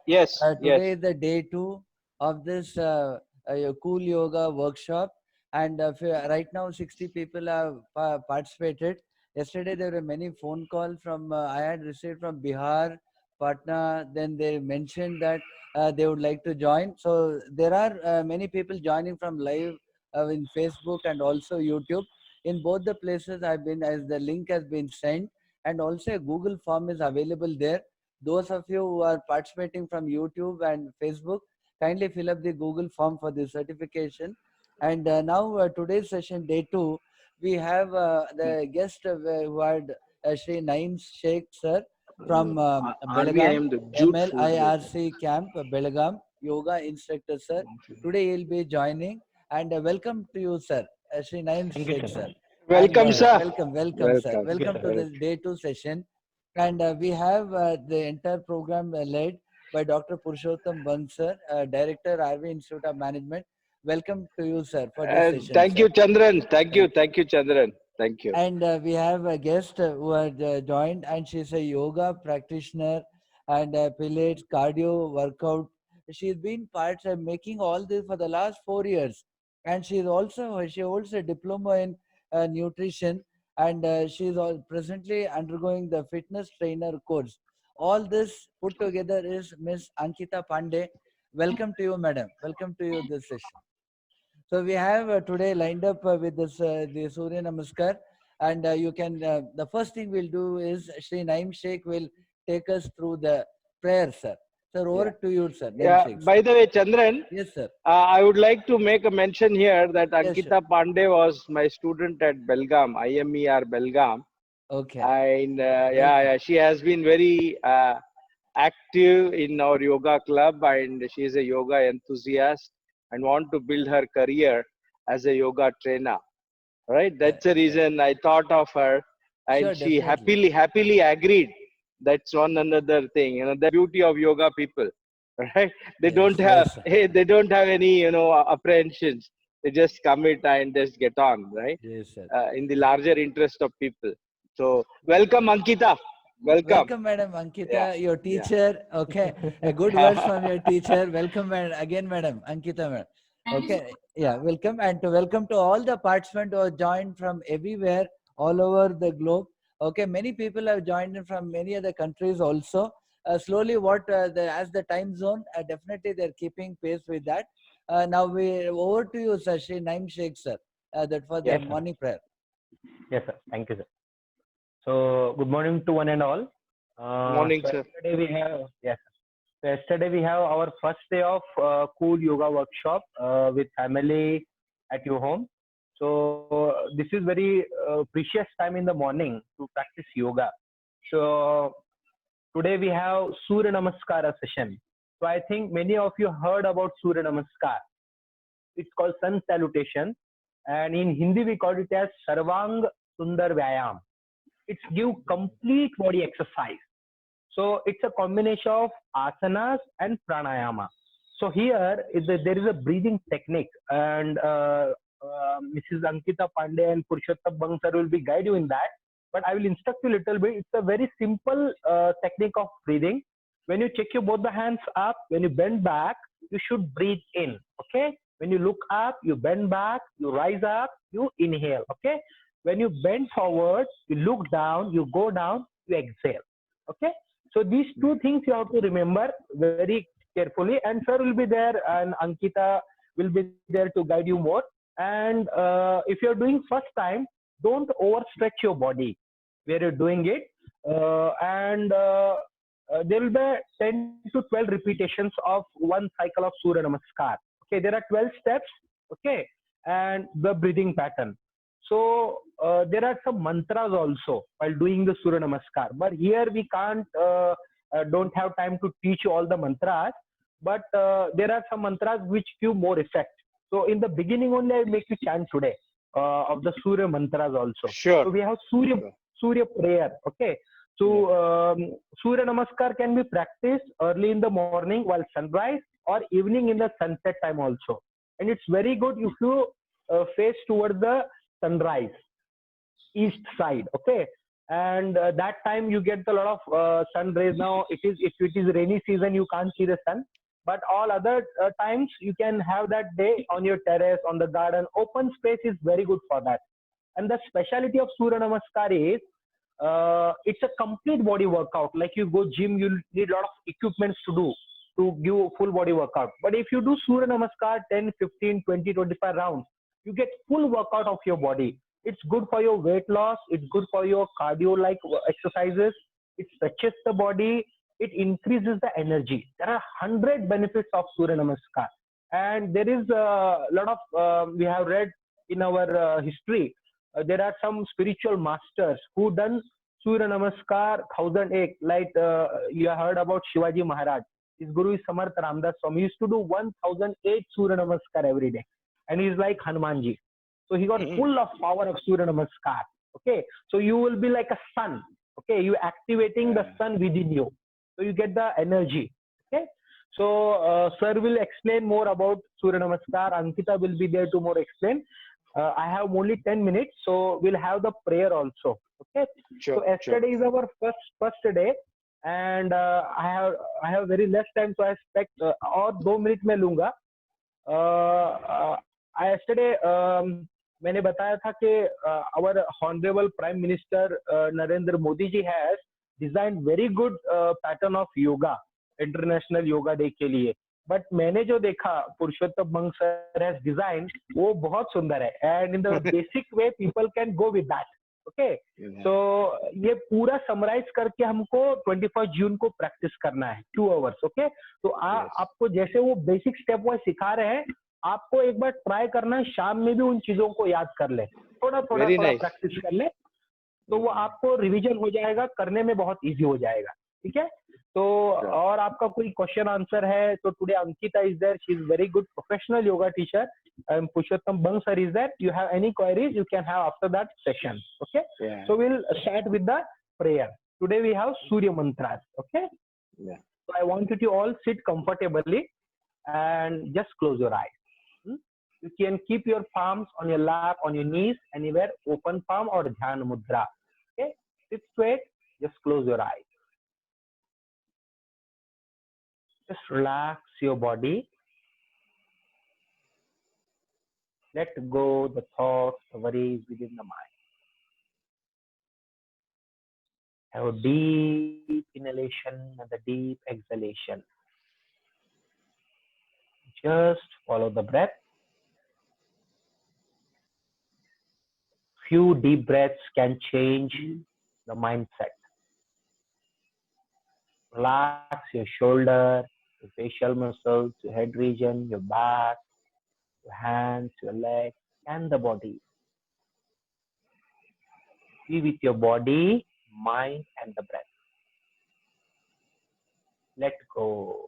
Yes, Today yes. is the day 2 of this cool yoga workshop, and right now 60 people have participated. Yesterday there were many phone calls from I had received from Bihar, Patna. Then they mentioned that they would like to join. So there are many people joining from live in Facebook and also YouTube. In both the places, I've been as the link has been sent, and also a Google form is available there. Those of you who are participating from YouTube and Facebook, kindly fill up the Google form for the certification. And now today's session, day 2, we have the guest who had Shri Naim Sheikh sir from RBI Belgaum, the jute food. MLIRC camp, Belgaum, yoga instructor sir. Today he'll be joining, and welcome to you sir, Shri Naim Thank you, Sheikh sir. Chandran. And Welcome, sir. welcome sir, Welcome. Thank you, welcome sir. to the day 2 session. And we have the entire program led by Dr. Purushottam Bang sir, Director, RV Institute of Management. Welcome to you, sir, for this session, Thank sir. you, Chandran. Thank you. Thank you, Chandran. Thank you. And we have a guest who had joined, and she's a yoga practitioner and Pilates cardio workout. She's been part of making all this for the last 4 years, and she holds a diploma in nutrition, and she's presently undergoing the fitness trainer course. All this put together is Miss Ankita Pandey. Welcome to you, madam. Welcome to you this session. So we have today lined up with this the Surya Namaskar, and you can. The first thing we'll do is Shri Naim Sheikh will take us through the prayer, sir. Sir, Yeah. over to you, sir. Naim Yeah. Sheikh, sir. By the way, Chandran, Yes, sir. I would like to make a mention here that Yes, sir. Ankita Pandey was my student at Belgaum, IMER Belgaum. Okay. And Welcome. she has been very active in our yoga club, and she is a yoga enthusiast and want to build her career as a yoga trainer. Right? That's the Okay. reason I thought of her, and Sure, she definitely. happily agreed. That's one another thing. The beauty of yoga people, right? They Yes, don't have yes, sir. they don't have any apprehensions. They just commit and just get on, right? Yes, sir. In the larger interest of people. So welcome, Ankita. Welcome. Welcome, Madam Yeah, Ankita, your yeah. teacher. Okay, a good words from your teacher. Welcome, again, Madam Ankita, madam. Okay, yeah, welcome, and to welcome to all the participants who have joined from everywhere, all over the globe. Okay, many people have joined in from many other countries also. Slowly, as the time zone, definitely they're keeping pace with that. Now we over to you, sir, Shri Naim Sheikh, sir. That for the Yes, sir. morning prayer. Yes, sir. Thank you, sir. So, good morning to one and all. Morning, So sir. yesterday we have yes. So yesterday we have our first day of cool yoga workshop with family at your home. So this is very precious time in the morning to practice yoga. So today we have Surya Namaskara session. So I think many of you heard about Surya Namaskar. It's called sun salutation, and in Hindi we call it as Sarvang Sundar Vyayam. It's give complete body exercise. So it's a combination of asanas and pranayama. So here there is a breathing technique, and Mrs. Ankita Pandey and Purushottam Bang sir will be guide you in that. But I will instruct you a little bit. It's a very simple technique of breathing. When you check your both the hands up, when you bend back, you should breathe in. Okay. When you look up, you bend back, you rise up, you inhale. Okay. When you bend forward, you look down, you go down, you exhale. Okay. So these two things you have to remember very carefully, and sir will be there, and Ankita will be there to guide you more. And if you're doing first time, don't overstretch your body where you're doing it. And there will be 10 to 12 repetitions of one cycle of Surya Namaskar. Okay, there are 12 steps. Okay, and the breathing pattern. So there are some mantras also while doing the Surya Namaskar. But here we don't have time to teach you all the mantras. But there are some mantras which give more effect. So in the beginning only I make you chant today of the Surya mantras also. Sure. So we have Surya prayer. Okay. So Surya Namaskar can be practiced early in the morning while sunrise or evening in the sunset time also. And it's very good if you face towards the sunrise, east side. Okay. and that time you get a lot of sun rays. Now it is, if it is rainy season, you can't see the sun, but all other times you can have that day on your terrace, on the garden. Open space is very good for that. And the speciality of Surya Namaskar is it's a complete body workout. Like you go gym, you need a lot of equipments to do to give a full body workout. But if you do Surya Namaskar 10, 15, 20, 25 rounds, you get full workout of your body. It's good for your weight loss. It's good for your cardio like exercises. It stretches the body. It increases the energy. There are 100 benefits of Surya Namaskar. And there is a lot of, we have read in our history, there are some spiritual masters who done Surya Namaskar 1008. Like you heard about Shivaji Maharaj. His guru is Samarth Ramdas Swami. He used to do 1008 Surya Namaskar every day. And he's like Hanumanji. So he got full of power of Surya Namaskar. Okay. So you will be like a sun. Okay. You activating the sun within you. So you get the energy. Okay. So sir will explain more about Surya Namaskar. Ankita will be there to more explain. I have only 10 minutes, so we'll have the prayer also. Okay. Sure, So yesterday is our first day, and I have very less time, so I expect और 2 minutes मैं लूँगा. Yesterday मैंने बताया था कि our honorable Prime Minister Narendra Modi ji has designed very good pattern of yoga, International Yoga Day के लिए. But मैंने जो देखा पुरुषोत्तम बंग सर हैज डिजाइन, वो बहुत सुंदर है. And in the basic way people can go with that. Okay. So ये पूरा समराइज करके हमको 21 जून को प्रैक्टिस करना है 2 आवर्स. ओके. तो आपको जैसे वो बेसिक स्टेप वाइज सिखा रहे हैं, आपको एक बार ट्राई करना है, शाम में भी उन चीजों को याद कर ले, थोड़ा प्रैक्टिस कर ले, तो वो आपको रिवीजन हो जाएगा, करने में बहुत इजी हो जाएगा. ठीक है. तो और आपका कोई क्वेश्चन आंसर है तो today Ankita is there. She is very good professional yoga teacher. Purushottam Bang sir is there. You have any queries, you can have after that session. Okay. Yeah. So we'll start with the prayer. Today we have Surya Mantras. Okay. Yeah. So I want you to all sit comfortably and just close your eyes. You can keep your palms on your lap, on your knees, anywhere, open palm or Dhyan Mudra. Okay. Sit straight, just close your eyes. Just relax your body. Let go the thoughts, the worries within the mind. Have a deep inhalation and a deep exhalation. Just follow the breath. Few deep breaths can change the mindset. Relax your shoulder, your facial muscles, your head region, your back, your hands, your legs, and the body. Be with your body, mind, and the breath. Let go.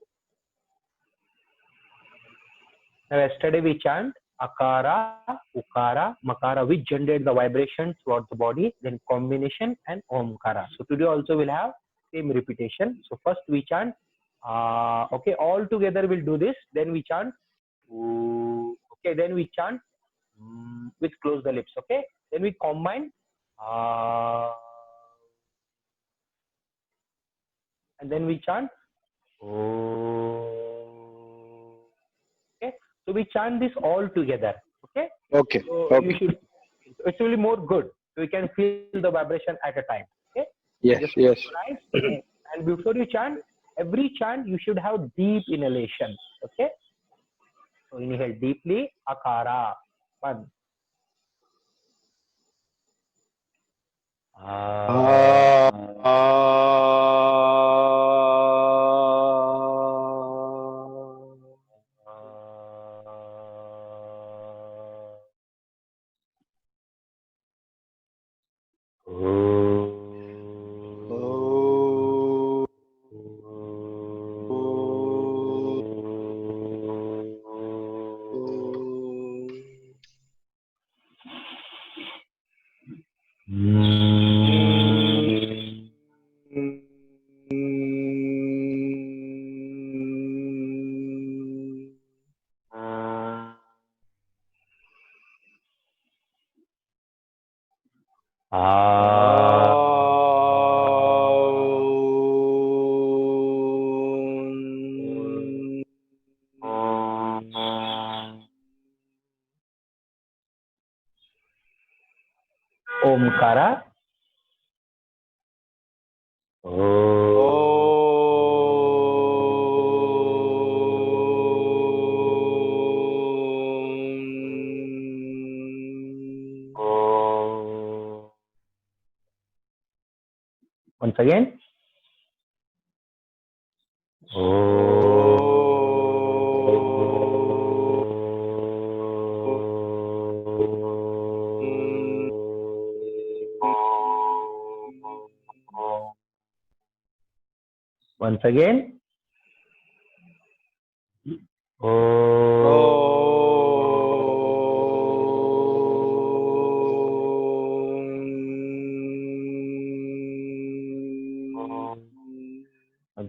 Now, yesterday we chant Akara, Ukara, Makara, which generate the vibration throughout the body, then combination and Omkara. So today also we'll have same repetition. So first we chant, okay, all together we'll do this. Then we chant, okay, then we chant with close the lips. Okay, then we combine, and then we chant, okay. So we chant this all together. Okay. Okay. So okay. you should. It will be more good. So you can feel the vibration at a time. Okay. Yes. Just yes. And before you chant, every chant you should have deep inhalation. Okay. So inhale deeply, Akara. 1. Omkara once again. Once again.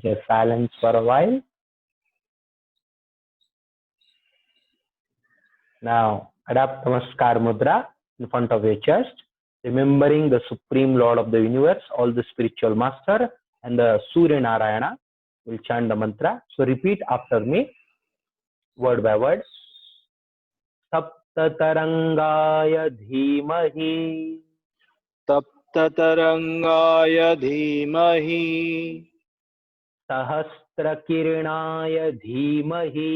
Just silence for a while. Now adapt Namaskar Mudra in front of your chest, remembering the Supreme Lord of the Universe, all the spiritual master, and the Surya Narayana will chant the mantra. So repeat after me, word by word. Saptatarangaya dhimahi. Saptatarangaya dhimahi. Sahasrakirnaya dhimahi.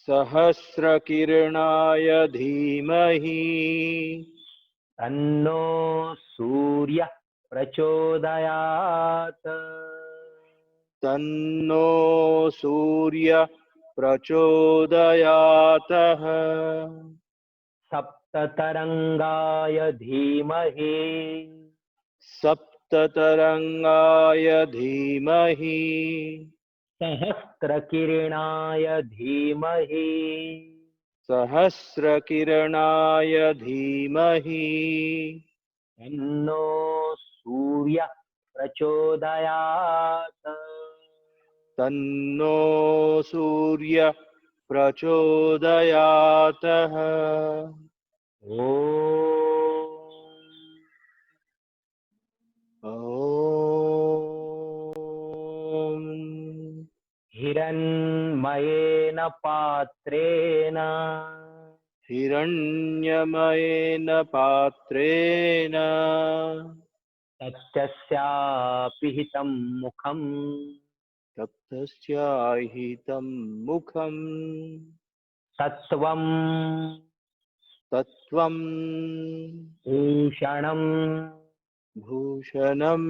Sahasrakirnaya dhimahi. Tanno Surya Prachodayat. Tanno Surya Prachodayatah. Saptatarangaya dhimahi. Saptatarangaya dhimahi. Sahasrakirnaya dhimahi. Sahasrakirnaya dhimahi. Tanno Surya Prachodayat. Tanno Surya Prachodayatah. Om. Hiranmayena patrena. Hiranyamayena patrena. Tatyasyapi hitam mukham. Taptasyahitam mukham. Tattvam Tattvam Bhushanam Bhushanam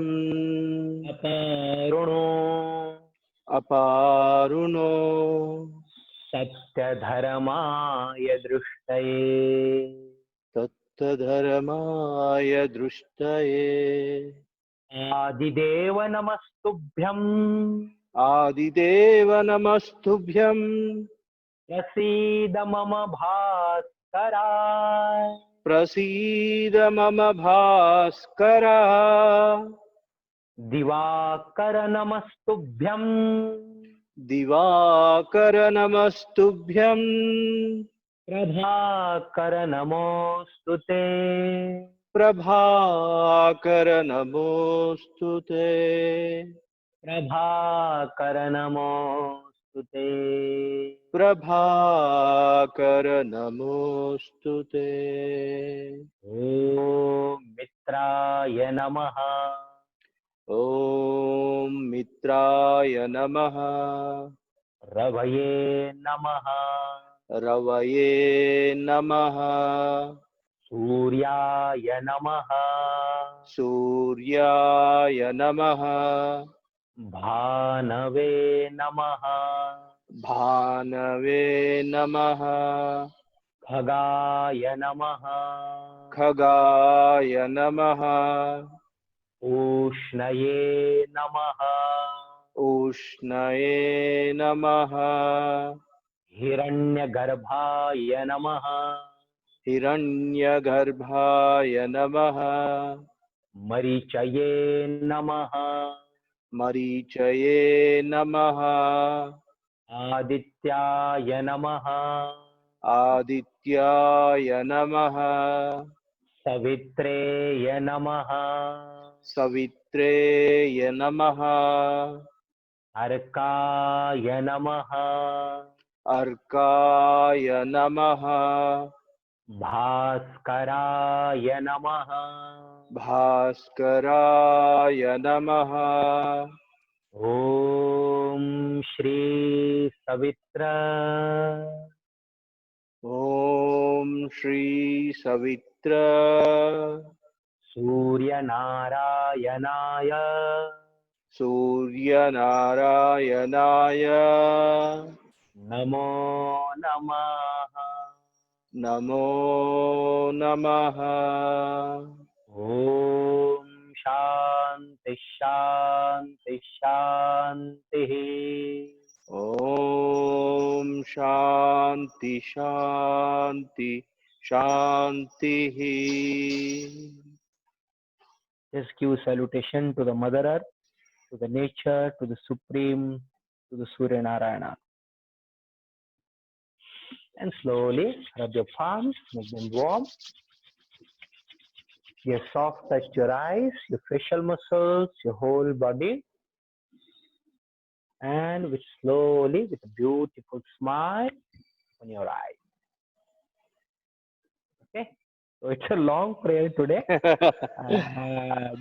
Aparuno Aparuno Satyadharamaya Drushtaye. Tattadharamaya Drushtaye. Adideva Namastubhyam. Adideva Namastubhyam. Prasida Mama Bhaskara. Prasida Mama Bhaskara. Divakara Namastubhyam. Divakara Namastubhyam. Prabhakara Namostute. Prabhakara Namostute. Prabhakara Namostute. Prabhakara Namostute. Om Mitraya Namaha. Om Mitraya Namaha. Ravaye Namaha. Ravaye Namaha. Suryaya Namaha. Suryaya Namaha. Bhanave Namaha. Bhanave Namaha. Khagaya Namaha. Khagaya Namaha. Ushnaye Namaha. Ushnaye Namaha. Hiranyagarbhaya Namaha. Hiranyagarbhaya Namaha. Marichaye Namaha. Marichaye Namaha. Adityaya Namaha. Adityaya Namaha. Savitreya Namaha. Savitreya Namaha. Arkaya Namaha. Arkaya Namaha. Bhaskaraya Namaha. Bhaskaraya Namaha. Om Shri Savitra Om Shri Savitra Surya Narayanaya Surya Narayanaya Namo Namaha. Namo Namaha. Om Shanti Shanti Shanti. Om Shanti Shanti Shanti. Just give salutation to the Mother Earth, to the nature, to the Supreme, to the Surya Narayana. And slowly rub your palms, make them warm. Your soft touch your eyes, your facial muscles, your whole body. And with slowly, with a beautiful smile on your eyes. Okay? So it's a long prayer today.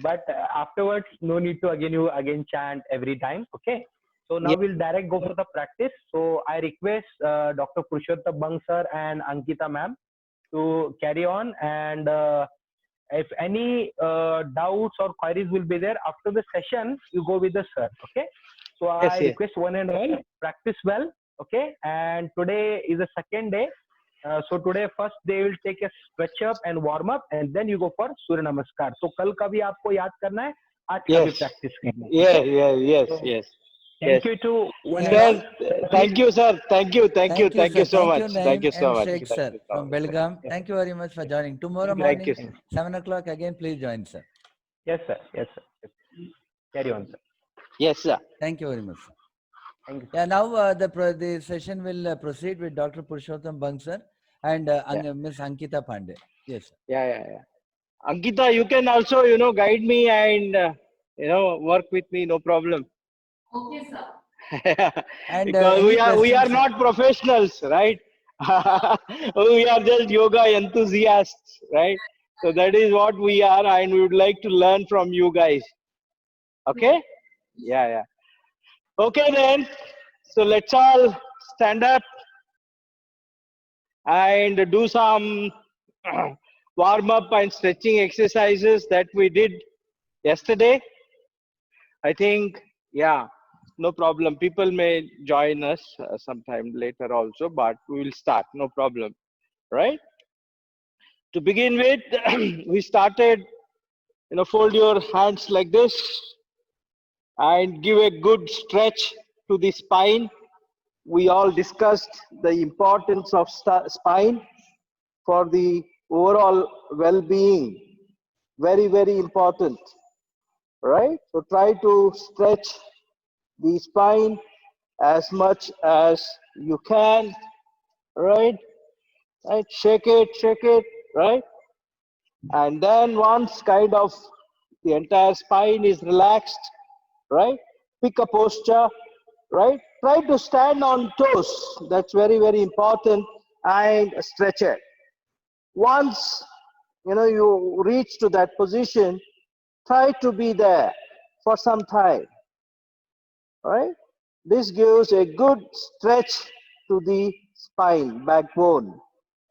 But afterwards, no need to again chant every time. Okay? So now we'll direct go for the practice. So I request Dr. Purushottam Bang sir and Ankita ma'am to carry on, and if any doubts or queries will be there after the session, you go with the sir. Okay? So I request one and all practice well. Okay? And today is the second day. So today first they will take a stretch up and warm up, and then you go for Surya Namaskar. So कल का भी आपको याद करना है, आज का भी practice करना है. Yes. Thank you to one and Sir, all. thank you, sir. Thank you sir. so much. Thank you, Thank you Naeem so and much. Sheikh sir from Belgaum. Thank you very much for joining. Tomorrow Thank you, morning, sir. 7 o'clock again, please join, sir. Yes, sir. Yes, sir. Carry on, sir. Yes, sir. Thank you very much, sir. Thank you. Yeah, now the session will proceed with Dr. Purushottam Bang sir and Miss Ankita Pandey. Yes, sir. Yeah. Ankita, you can also, guide me and, work with me, no problem. Okay, sir. And Because any we are questions? not professionals, right? We are just yoga enthusiasts, right? So that is what we are, and we would like to learn from you guys. Okay? Yeah. Okay then. So let's all stand up and do some warm up and stretching exercises that we did yesterday. I think, yeah, no problem. People may join us sometime later also, but we will start, no problem, right? To begin with, we started, fold your hands like this and give a good stretch to the spine. We all discussed the importance of spine for the overall well-being. Very, very important, right? So try to stretch the spine as much as you can, right? Shake it, right? And then once kind of the entire spine is relaxed, right? Pick a posture, right? Try to stand on toes. That's very, very important. And stretch it. Once you reach to that position, try to be there for some time, right? This gives a good stretch to the spine, backbone,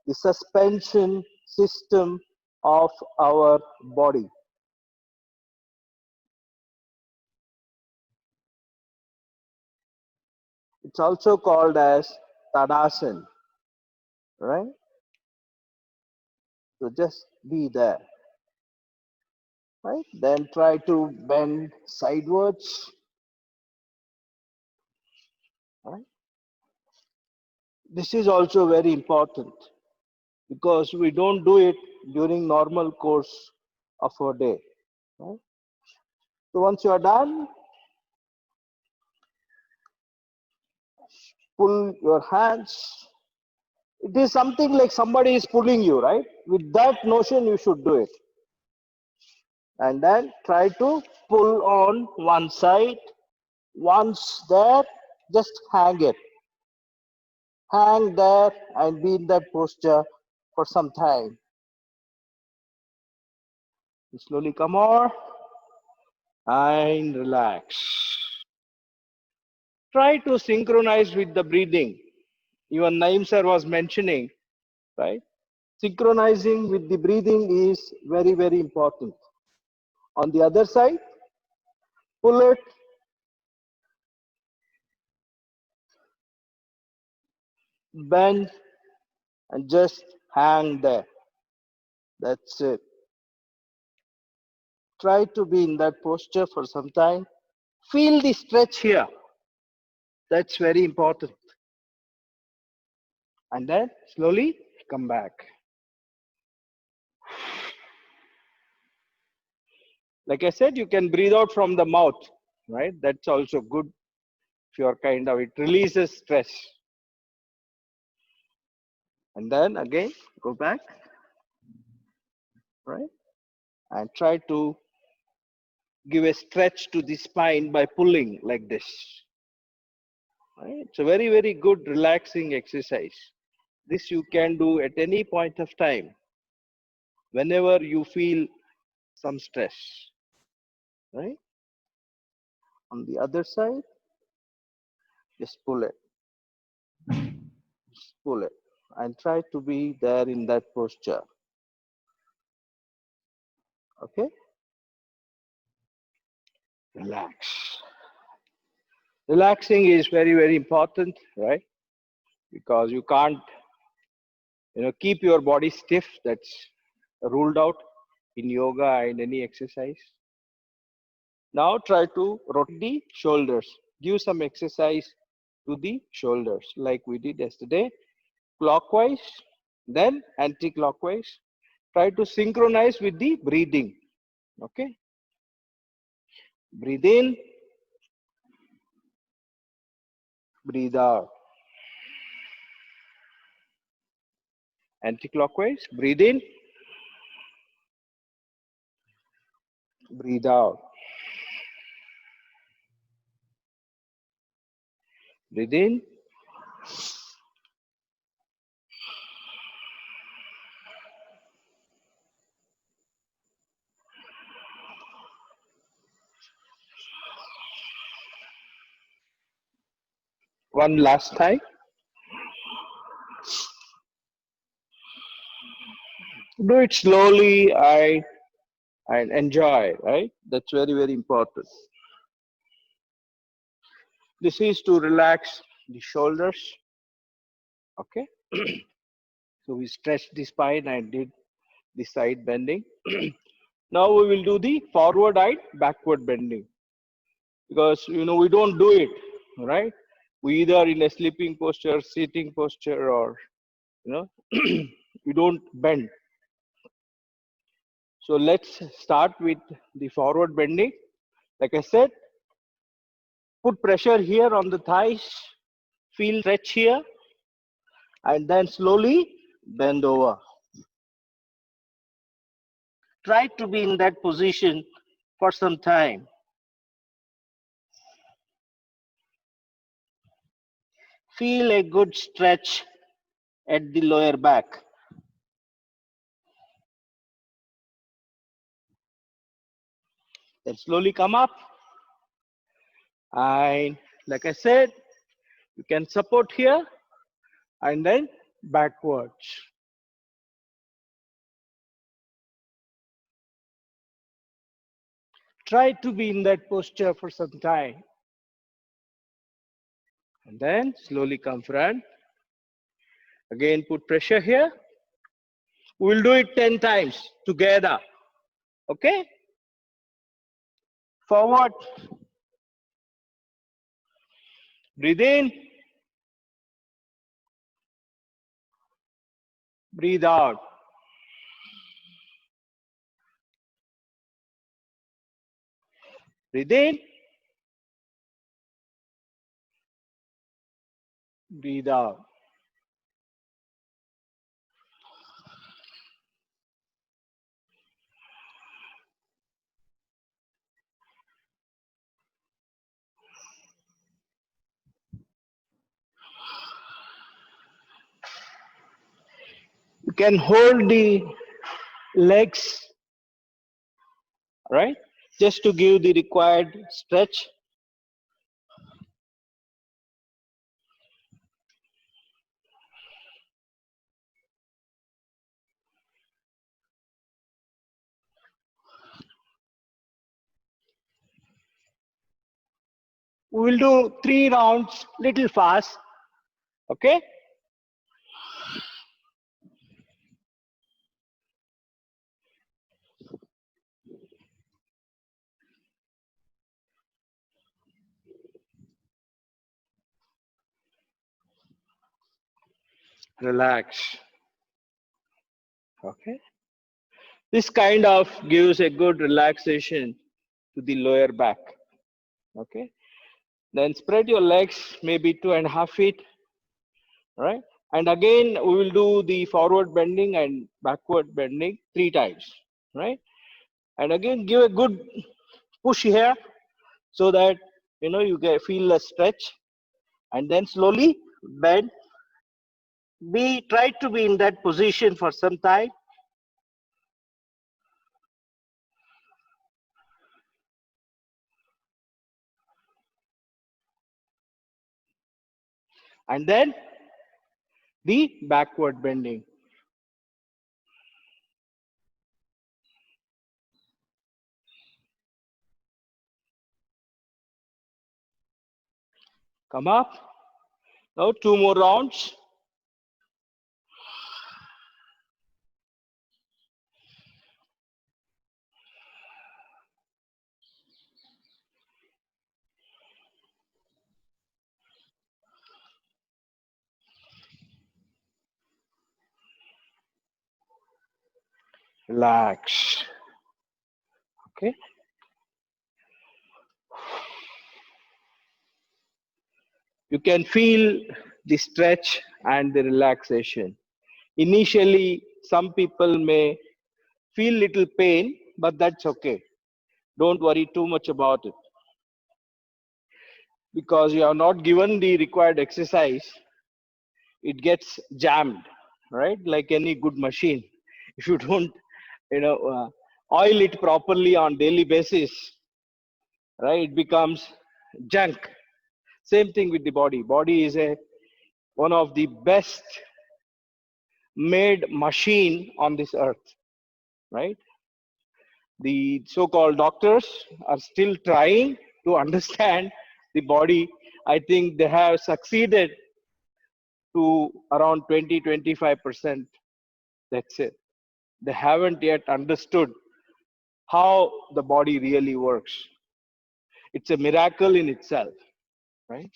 the suspension system of our body. It's also called as Tadasana, right? So just be there, right? Then try to bend sidewards, right? This is also very important because we don't do it during normal course of our day, right? So once you are done, pull your hands. It is something like somebody is pulling you, right? With that notion, you should do it. And then try to pull on one side. Once there, just hang it. Hang there and be in that posture for some time. Slowly come over and relax. Try to synchronize with the breathing. Even Naim sir was mentioning, right? Synchronizing with the breathing is very, very important. On the other side, pull it, bend, and just hang there. That's it. Try to be in that posture for some time. Feel the stretch here. That's very important. And then slowly come back. Like I said, you can breathe out from the mouth, right? That's also good if you're kind of, it releases stress. And then again, go back, right? And try to give a stretch to the spine by pulling like this. Right? It's a very, very good relaxing exercise. This you can do at any point of time, whenever you feel some stress. Right? On the other side, just pull it. Just pull it. And try to be there in that posture. Okay? Relax. Relaxing is very, very important, right? Because you can't, keep your body stiff. That's ruled out in yoga and any exercise. Now try to rotate the shoulders. Give some exercise to the shoulders like we did yesterday. Clockwise, then anti-clockwise. Try to synchronize with the breathing. Okay? Breathe in, breathe out. Anti-clockwise, breathe in, breathe out. Breathe in. One last time. Do it slowly and enjoy, right? That's very, very important. This is to relax the shoulders. Okay. So we stretched the spine and did the side bending. Now we will do the forward and backward bending, because we don't do it, right? We either in a sleeping posture, sitting posture, or we don't bend. So let's start with the forward bending. Like I said, put pressure here on the thighs, feel stretch here, and then slowly bend over. Try to be in that position for some time. Feel a good stretch at the lower back. Then slowly come up. And like I said, you can support here and then backwards. Try to be in that posture for some time. And then slowly come front. Again, put pressure here. We'll do it 10 times together. Okay? Forward. Breathe in. Breathe out. Breathe in. Breathe out. You can hold the legs, right? Just to give the required stretch. We will do 3 rounds, little fast. Okay? Relax. Okay? This kind of gives a good relaxation to the lower back. Okay? Then spread your legs maybe 2.5 feet, right? And again, we will do the forward bending and backward bending 3 times, right? And again, give a good push here so that you get feel a stretch, and then slowly bend. Try to be in that position for some time. And then the backward bending. Come up. Now 2 more rounds. Relax. Okay. You can feel the stretch and the relaxation. Initially, some people may feel little pain, but that's okay. Don't worry too much about it. Because you have not given the required exercise, it gets jammed, right? Like any good machine. If you don't, oil it properly on daily basis, right? It becomes junk. Same thing with the body. Body is one of the best made machine on this earth, right? The so-called doctors are still trying to understand the body. I think they have succeeded to around 20-25%. That's it. They haven't yet understood how the body really works. It's a miracle in itself, right?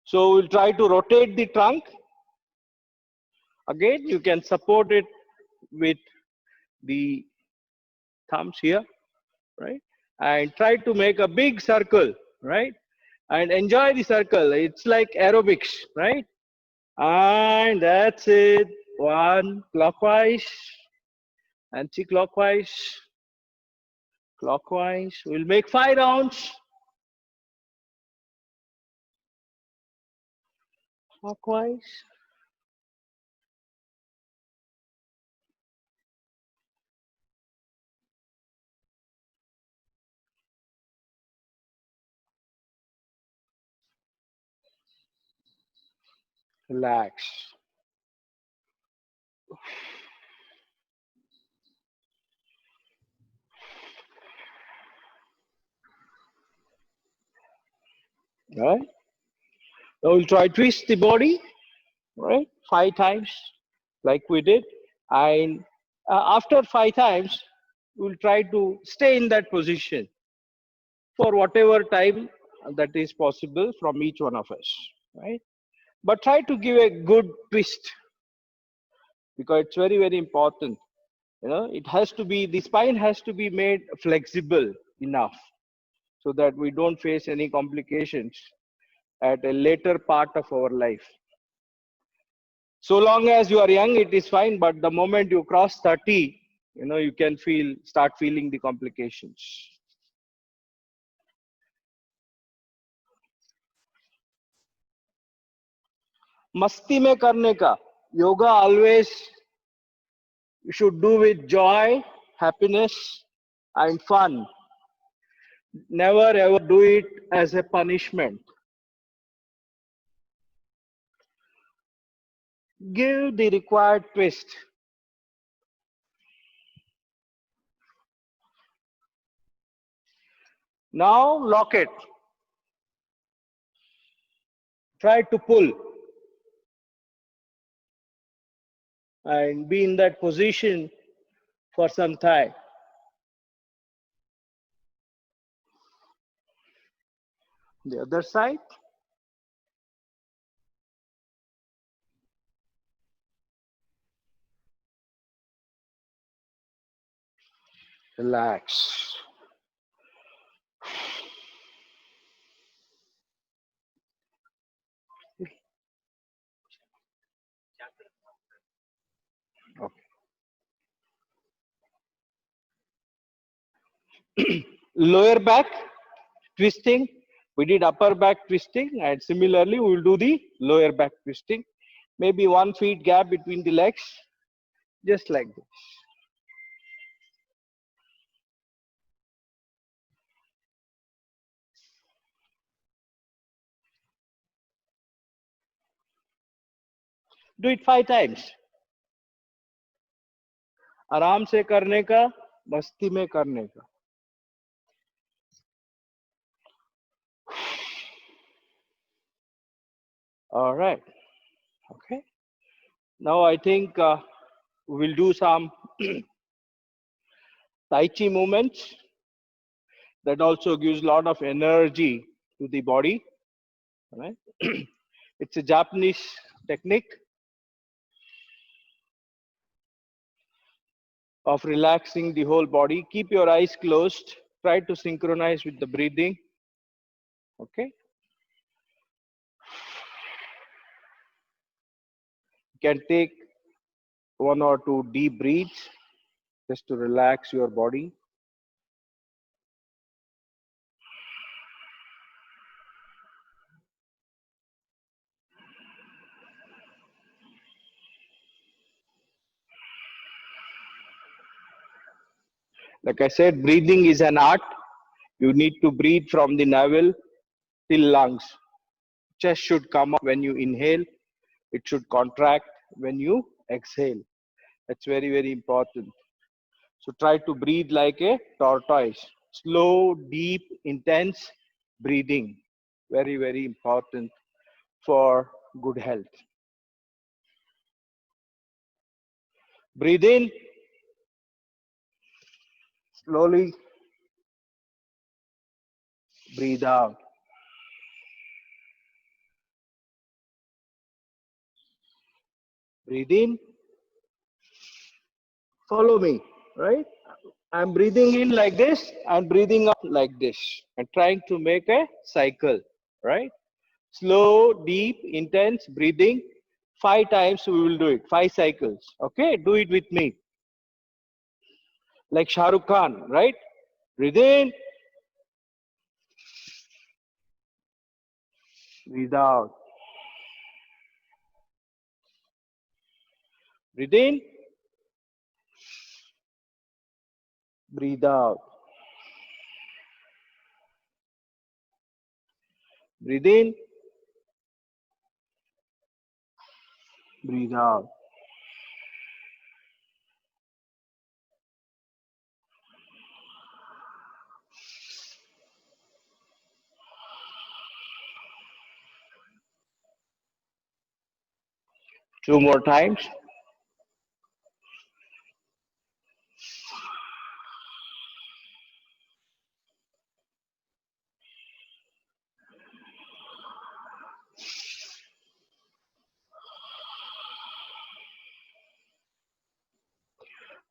So we'll try to rotate the trunk. Again, you can support it with the thumbs here, right? And try to make a big circle, right? And enjoy the circle. It's like aerobics, right? And that's it. One clockwise, anti-clockwise, clockwise. We'll make 5 rounds. Clockwise. Relax. Right? Now we'll try twist the body, right? 5 times, like we did. And after 5 times, we'll try to stay in that position for whatever time that is possible from each one of us, right? But try to give a good twist, because it's very, very important. It has to be, the spine has to be made flexible enough so that we don't face any complications at a later part of our life. So long as you are young, it is fine, but the moment you cross 30, you can start feeling the complications. मस्ती में करने का, Yoga always you should do with joy, happiness, and fun. Never ever do it as a punishment. Give the required twist. Now lock it. Try to pull and be in that position for some time. The other side. Relax. Okay. Lower back twisting. We did upper back twisting, and similarly we will do the lower back twisting. Maybe 1 feet gap between the legs, just like this. Do it 5 times. आराम से करने का, मस्ती में करने का. All right. Okay. Now I think we'll do some Tai Chi movements. That also gives a lot of energy to the body. Right? It's a Japanese technique of relaxing the whole body. Keep your eyes closed. Try to synchronize with the breathing. Okay. You can take 1 or 2 deep breaths just to relax your body. Like I said, breathing is an art. You need to breathe from the navel till lungs. Chest should come up when you inhale. It should contract when you exhale. That's very, very important. So try to breathe like a tortoise. Slow, deep, intense breathing. Very, very important for good health. Breathe in. Slowly. Breathe out. Breathe in. Follow me, right? I'm breathing in like this and breathing out like this and trying to make a cycle, right? Slow, deep, intense breathing. 5 times we will do it. 5 cycles. Okay, do it with me. Like Shah Rukh Khan, right? Breathe in. Breathe out. Breathe in. Breathe out. Breathe in. Breathe out. Two more times.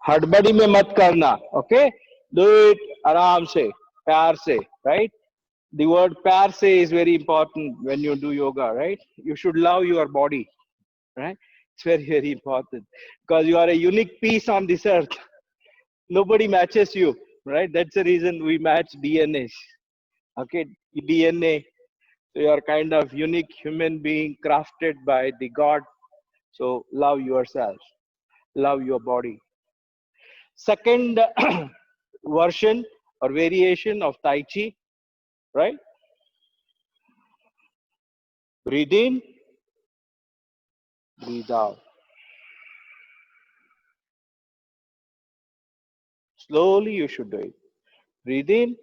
हड़बड़ी में मत करना, okay? Do it आराम से, प्यार से, right? The word प्यार से is very important when you do yoga, right? You should love your body, right? It's very, very important because you are a unique piece on this earth. Nobody matches you, right? That's the reason we match DNA. Okay, DNA. So you are kind of unique human being crafted by the God. So love yourself, love your body. Second version or variation of Tai Chi, right? Breathe in, breathe out. Slowly you should do it. Breathe in,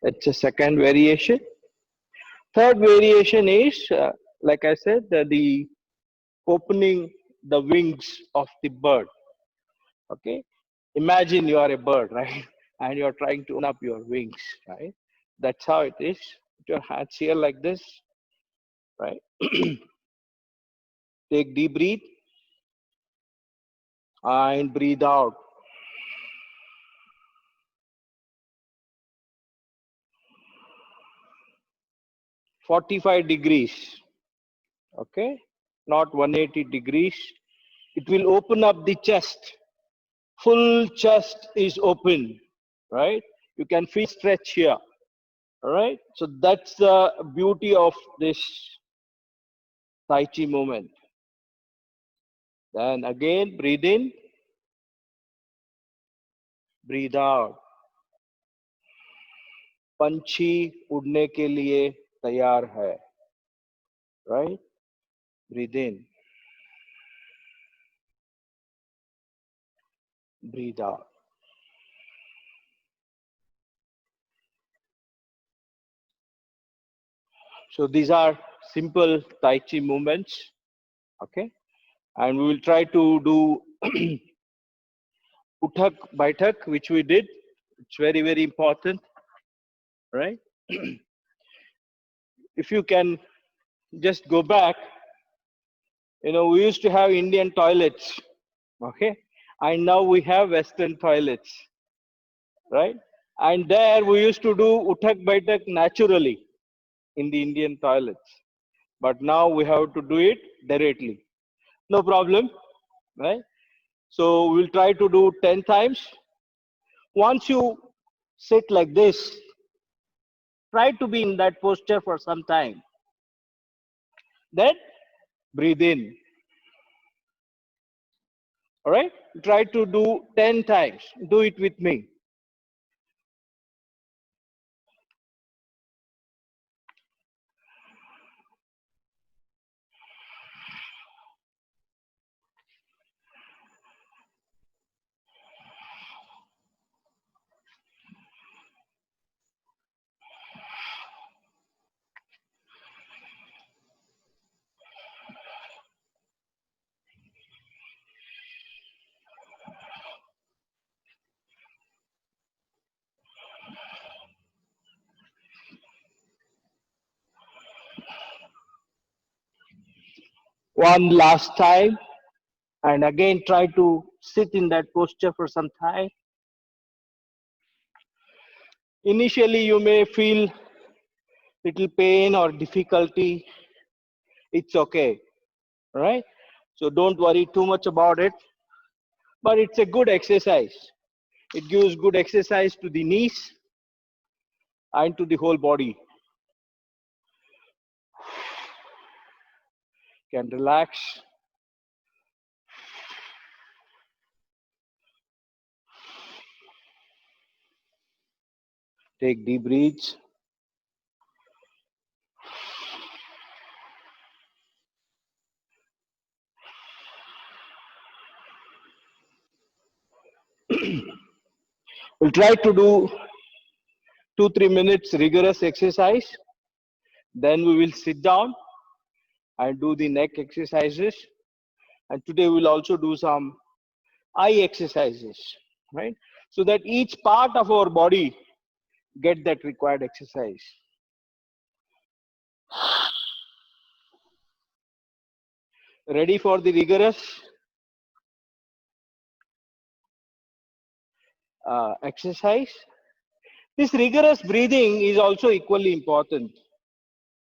it's a second variation. Third variation is, like I said, the opening the wings of the bird. Okay, imagine you are a bird, right? And you're trying to open up your wings, right? That's how it is. Put your hands here like this, right? Take deep breath and breathe out. 45 degrees, okay? Not 180 degrees. It will open up the chest. Full chest is open, right? You can feel stretch here, all right? So that's the beauty of this Tai Chi movement. Then again, breathe in, breathe out. पंछी उड़ने के लिए तैयार है, right? Breathe in, breathe out. So these are simple Tai Chi movements, okay? And we will try to do Uthak Baitak, which we did. It's very, very important, right? If you can just go back, you know, we used to have Indian toilets, okay? And now we have Western toilets, right? And there we used to do Uthak Baitak naturally in the Indian toilets. But now we have to do it directly. No problem, right? So we'll try to do 10 times. Once you sit like this, try to be in that posture for some time. Then breathe in. All right? Try to do 10 times. Do it with me. One last time. And again, try to sit in that posture for some time. Initially, you may feel little pain or difficulty. It's okay, right? So don't worry too much about it. But it's a good exercise. It gives good exercise to the knees and to the whole body. Can relax. Take deep breaths. We'll try to do 2-3 minutes rigorous exercise. Then we will sit down and do the neck exercises. And today we'll also do some eye exercises, right? So that each part of our body get that required exercise. Ready for the rigorous exercise? This rigorous breathing is also equally important,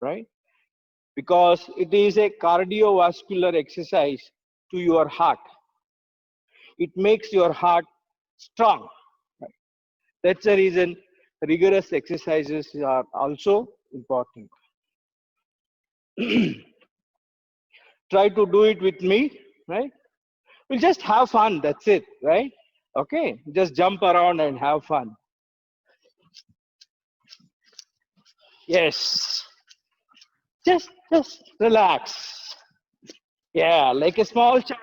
right? Because it is a cardiovascular exercise to your heart. It makes your heart strong. Right? That's the reason rigorous exercises are also important. Try to do it with me, right? We'll just have fun, that's it, right? Okay, just jump around and have fun. Yes, just relax. Yeah, like a small child.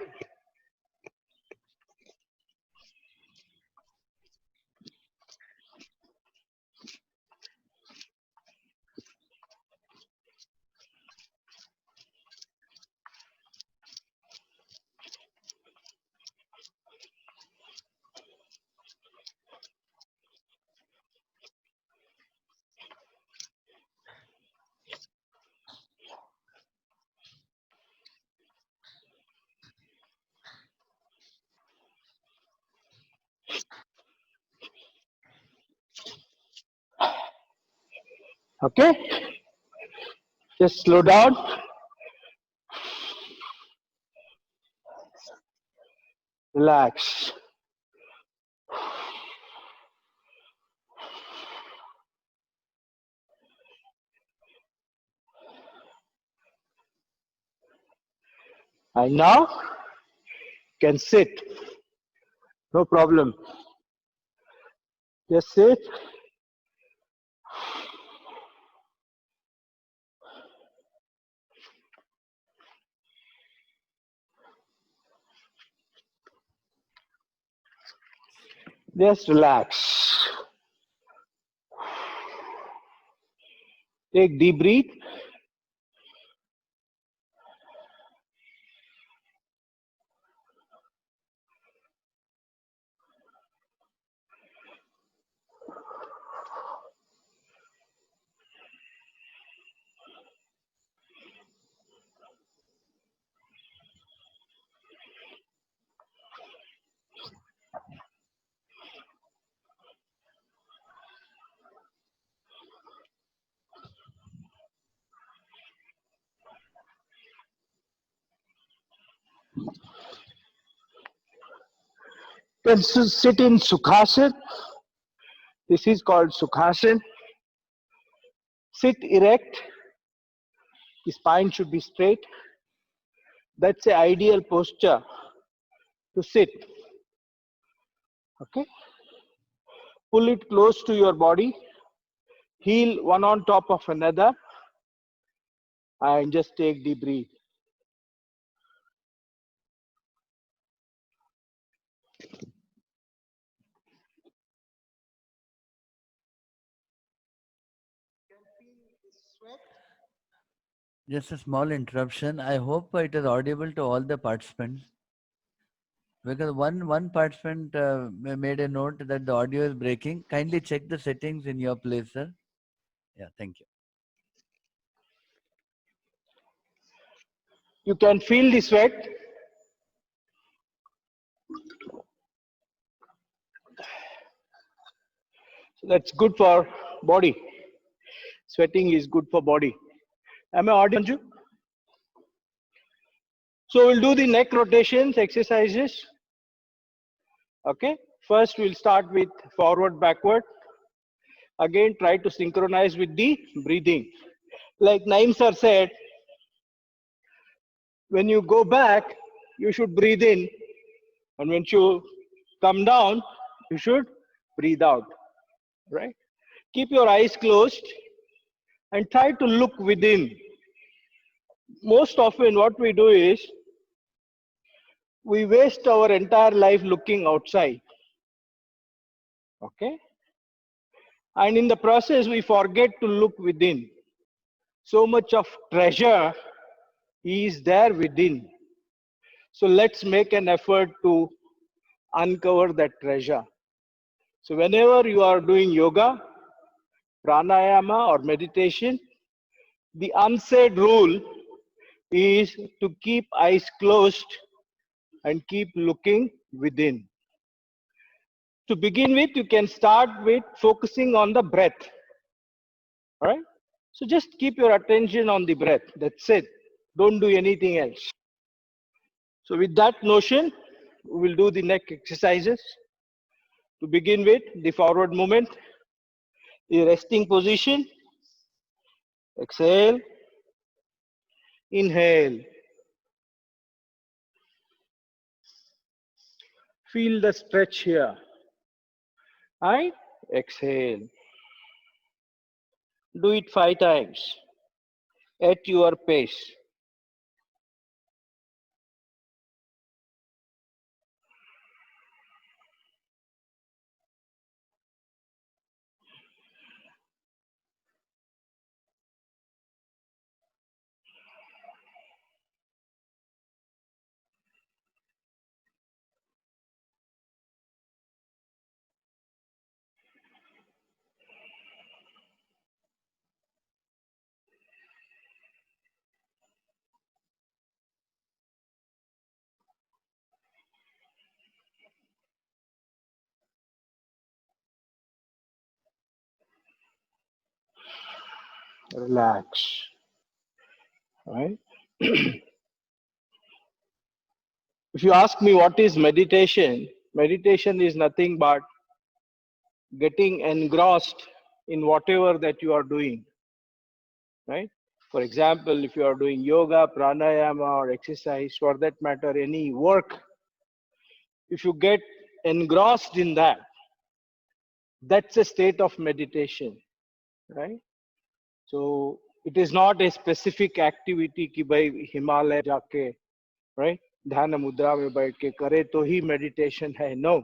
Okay, just slow down. Relax. And now can sit. No problem. Just sit. Just relax. Take deep breath. Then sit in Sukhasana. This is called Sukhasana. Sit erect. The spine should be straight. That's the ideal posture to sit. Okay. Pull it close to your body. Heel one on top of another. And just take deep breath. Just a small interruption. I hope it is audible to all the participants. Because one participant made a note that the audio is breaking. Kindly check the settings in your place, sir. Yeah, thank you. You can feel the sweat. So that's good for body. Sweating is good for body. Am I audible? So we'll do the neck rotations exercises. Okay. First we'll start with forward, backward. Again, try to synchronize with the breathing. Like Naim sir said, when you go back, you should breathe in. And when you come down, you should breathe out. Right? Keep your eyes closed and try to look within. Most often what we do is, we waste our entire life looking outside. Okay? And in the process, we forget to look within. So much of treasure is there within. So let's make an effort to uncover that treasure. So whenever you are doing yoga, pranayama or meditation, The unsaid rule is to keep eyes closed and keep looking within. To begin with, you can start with focusing on the breath. All right? So just keep your attention on the breath. That's it. Don't do anything else. So with that notion, we will do the neck exercises. To begin with, the forward movement, the resting position. Exhale, inhale. Feel the stretch here. Right? Exhale. Do it 5 times at your pace. Relax. Right? If you ask me what is meditation, meditation is nothing but getting engrossed in whatever that you are doing. Right? For example, if you are doing yoga, pranayama, or exercise, for that matter, any work, if you get engrossed in that, that's a state of meditation, right? So it is not a specific activity कि भाई हिमालय जाके, right? ध्यान मुद्रा में बैठ के करे तो ही meditation है. No,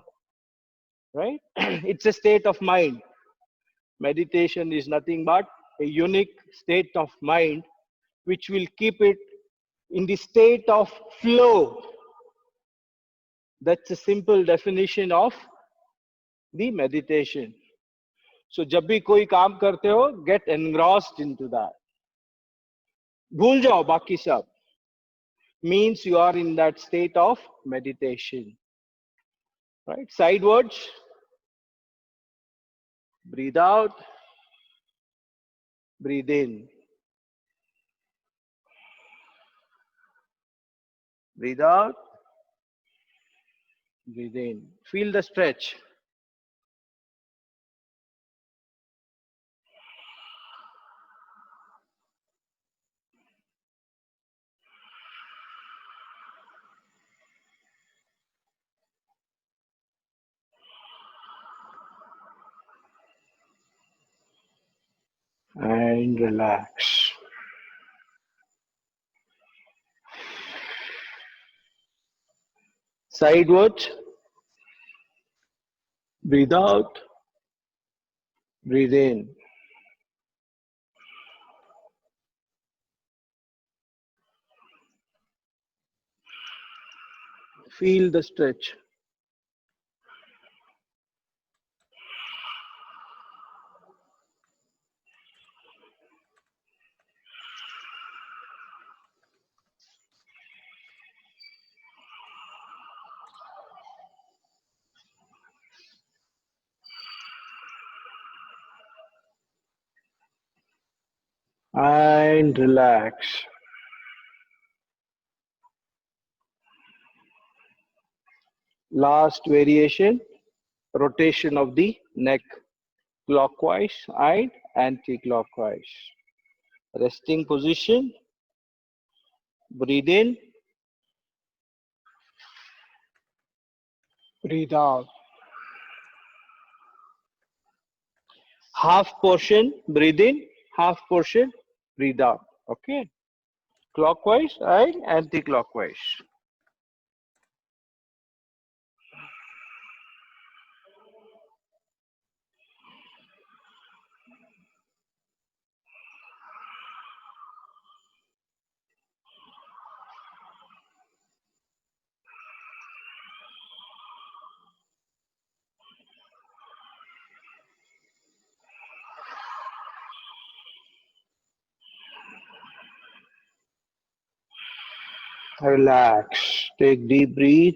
right? It's a state of mind. Meditation is nothing but a unique state of mind which will keep it in the state of flow. That's a simple definition of the meditation. So जब भी कोई काम करते हो, get engrossed into that. भूल जाओ बाकी सब. Means you are in that state of meditation. Right? Sidewards. Breathe out. Breathe in. Breathe out. Breathe in. Feel the stretch. And relax. Sidewards. Breathe out. Breathe in. Feel the stretch. And relax. Last variation, rotation of the neck, clockwise and anti-clockwise. Resting position, breathe in, breathe out. Half portion, breathe in, half portion, breathe out. Okay? Clockwise and anti-clockwise. Relax. Take deep breath.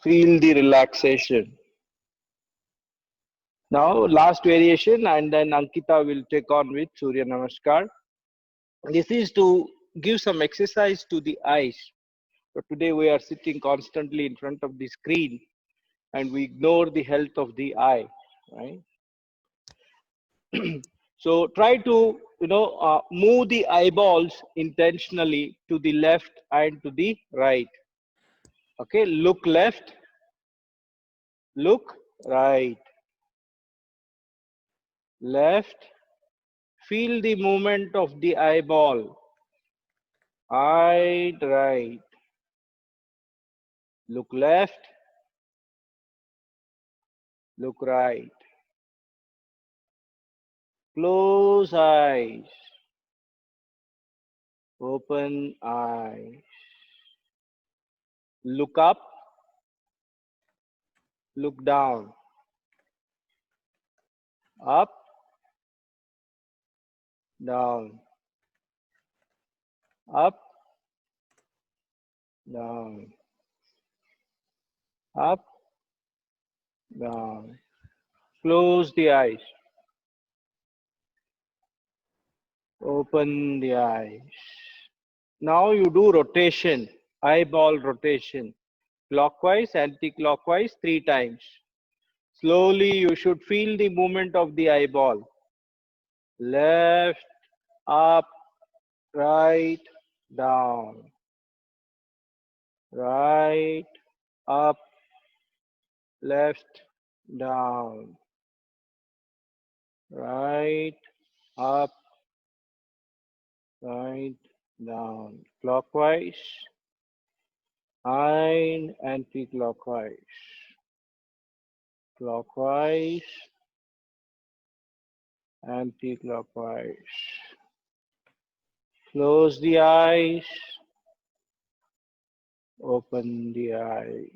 Feel the relaxation. Now, last variation, and then Ankita will take on with Surya Namaskar. This is to give some exercise to the eyes. So today we are sitting constantly in front of the screen and we ignore the health of the eye, right? So try to move the eyeballs intentionally to the left and to the right. Okay, look left, look right, left. Feel the movement of the eyeball. Eye right, look left, look right. Close eyes, open eyes. Look up, look down, up, down, up, down, up, down. Close the eyes, open the eyes. Now you do rotation, eyeball rotation, clockwise, anti-clockwise 3 times. Slowly you should feel the movement of the eyeball. Left, up, right, down, right, up, left, down, right, up, right, down, clockwise and anti-clockwise, clockwise, anti-clockwise. Close the eyes, open the eyes,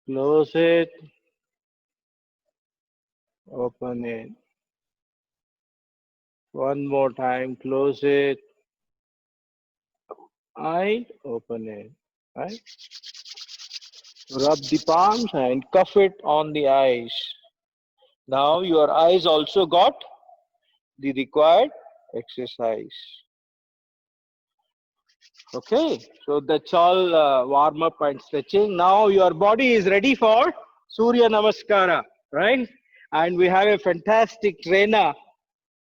close it, open it. One more time, close it and open it. Right? Rub the palms and cuff it on the eyes. Now your eyes also got the required exercise. Okay, so that's all warm up and stretching. Now your body is ready for Surya Namaskara, right? And we have a fantastic trainer,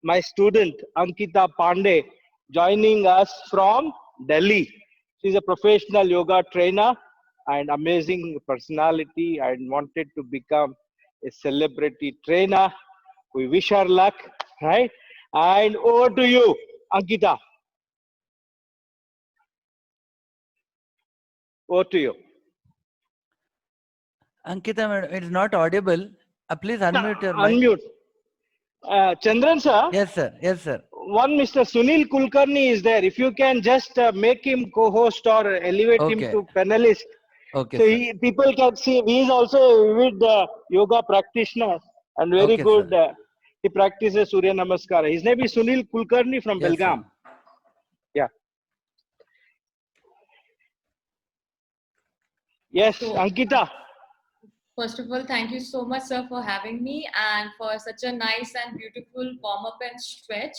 my student Ankita Pandey, joining us from Delhi. She's a professional yoga trainer and amazing personality and wanted to become a celebrity trainer. We wish her luck, right? And over to you, Ankita. Over to you. Ankita, madam, it's not audible. Please unmute your mic. Unmute. Chandran sir. Yes, sir. Yes, sir. One Mr. Sunil Kulkarni is there. If you can just make him co-host or elevate him Okay. to panelist, Okay, so sir. people can see. He is also a vivid yoga practitioner and very Okay, good. sir. He practices Surya Namaskara. His name is Sunil Kulkarni from Yes, Belgaum. sir. Yeah. Yes, So, Ankita. first of all, thank you so much, sir, for having me and for such a nice and beautiful warm up and stretch.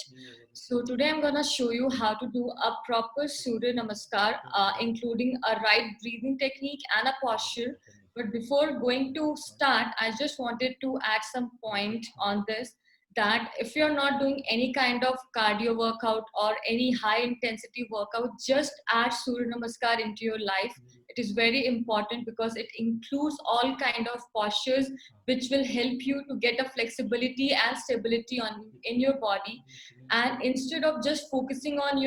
So, today I'm going to show you how to do a proper Surya Namaskar, including a right breathing technique and a posture. But before going to start, I just wanted to add some point on this that if you're not doing any kind of cardio workout or any high intensity workout, just add Surya Namaskar into your life. It is very important because it includes all kind of postures which will help you to get a flexibility and stability on in your body. And instead of just focusing on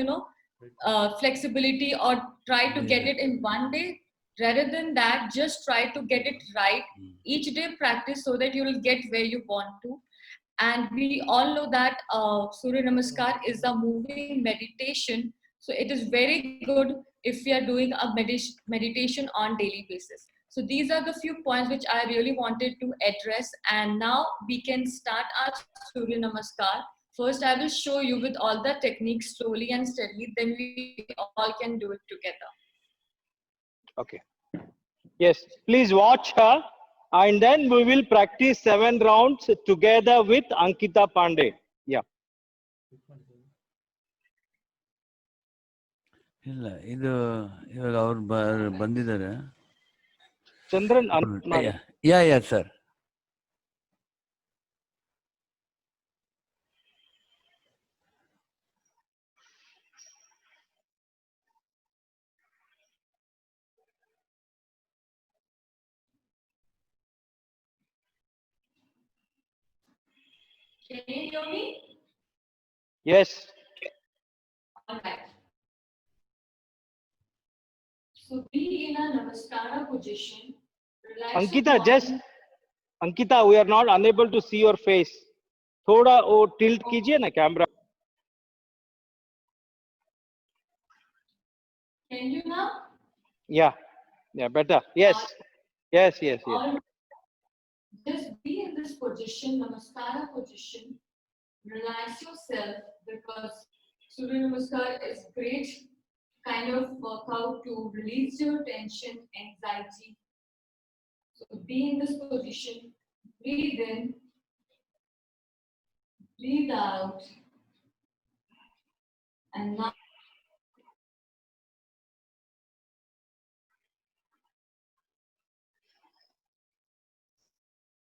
flexibility or try to get it in one day, rather than that, just try to get it right each day. Practice so that you will get where you want to. And we all know that Surya Namaskar is a moving meditation, so it is very good if we are doing a meditation on daily basis. So these are the few points which I really wanted to address. And now we can start our Surya Namaskar. First, I will show you with all the techniques slowly and steadily, then we all can do it together. Okay. Yes, please watch her, and then we will practice 7 rounds together with Ankita Pandey. Yeah. ಇಲ್ಲ ಇದು ಇವಾಗ ಅವ್ರು ಬಂದಿದ್ದಾರೆ. Chandran, yeah sir. Can you hear me? Yes. All right. So be in a Namaskara position. Relax Ankita, Ankita, we are not unable to see your face. थोड़ा वो tilt कीजिए ना camera. Can you now? Yeah, better. Yes. Yes. All just be in this position, Namaskara position. Relax yourself, because Surya Namaskar is great kind of workout to release your tension, anxiety. So be in this position, breathe in, breathe out, and now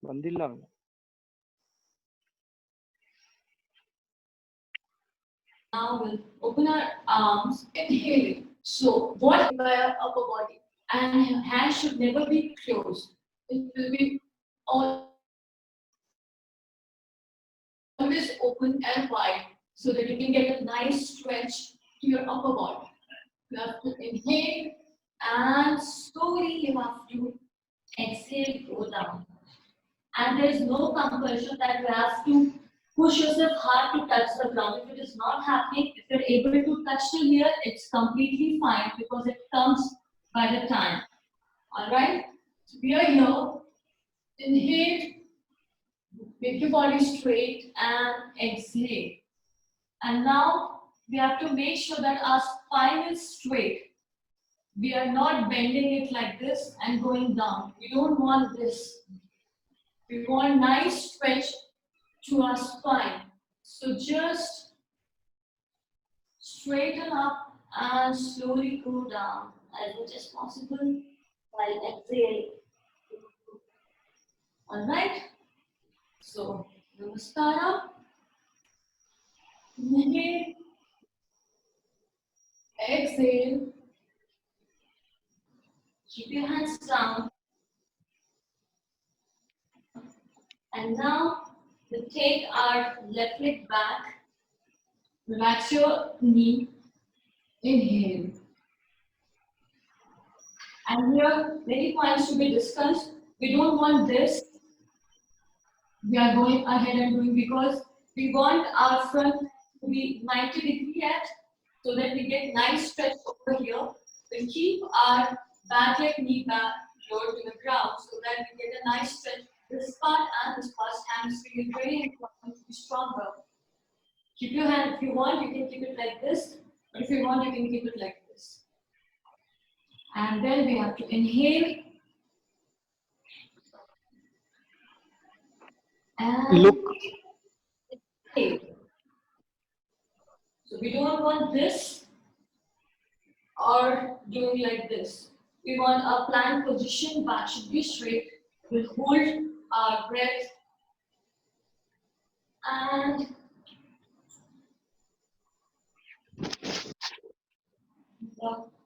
ಬಂದಿಲ್ಲ. Now we'll open our arms, inhale. So what by our upper body, and hands should never be closed. It will be always open and wide, so that you can get a nice stretch to your upper body. You have to inhale, and slowly you have to exhale, go down. And there is no compulsion that you have to push yourself hard to touch the ground. If it is not happening, if you're able to touch till here, it's completely fine, because it comes by the time. All right? So we are here. Inhale, make your body straight, and exhale. And now we have to make sure that our spine is straight. We are not bending it like this and going down. We don't want this. We want nice stretch to our spine. So just straighten up and slowly go down as much as possible while exhaling. All right? So, Namaskara. Inhale. Exhale. Keep your hands down. And now, we'll take our left leg back. Relax your knee. Inhale. And here, many points to be discussed. We don't want this. We are going ahead and doing, because we want our front to be 90 degree at, so that we get nice stretch over here. We'll keep our back leg, knee back, lower to the ground, so that we get a nice stretch. This part and this first hamstring is very important to be stronger. Keep your hand, if you want, you can keep it like this, but if you want, you can keep it like this. And then we have to inhale. And Look. exhale. So we don't want this or doing like this. We want our plank position, back should be straight. We'll hold our breath and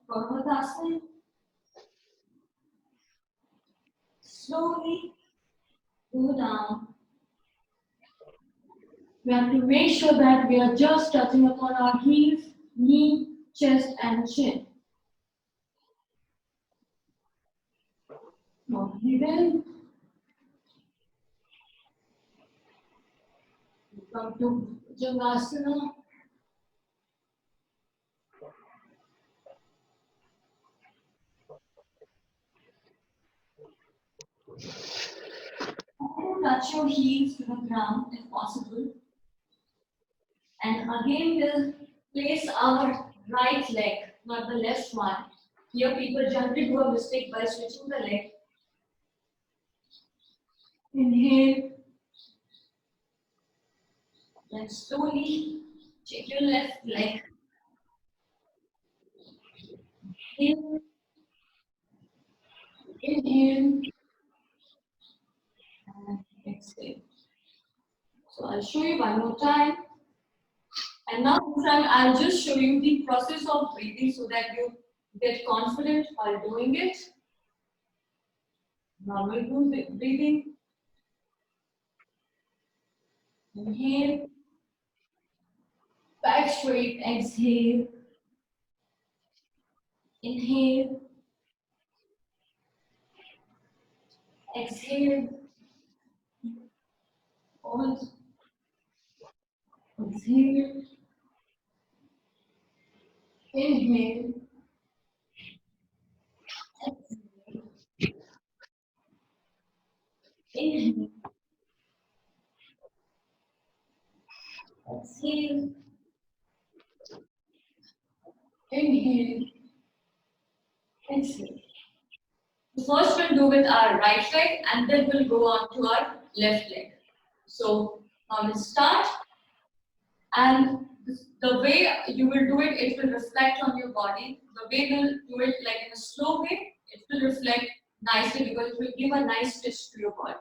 Parvatasana. Slowly go down. We have to make sure that we are just touching upon our heels, knee, chest, and chin. Now breathe in. Come to Bhujangasana. to touch your heels to the ground if possible. And again, we'll place our right leg, not the left one. Here, people generally do a mistake by switching the leg. Inhale. Then slowly check your left leg. Inhale. Inhale. And exhale. So I'll show you one more time. And now this time I'll just show you the process of breathing so that you get confident while doing it. Normal breathing. Inhale. Back straight. Exhale. Inhale. Exhale. Pause. Exhale. Inhale. Exhale. Inhale. Exhale. Inhale. Exhale. First we'll do with our right leg and then we'll go on to our left leg. So now we'll start, and the way you will do it, it will reflect on your body. The way we'll do it like in a slow way, it will reflect nicely because it will give a nice twist to your body.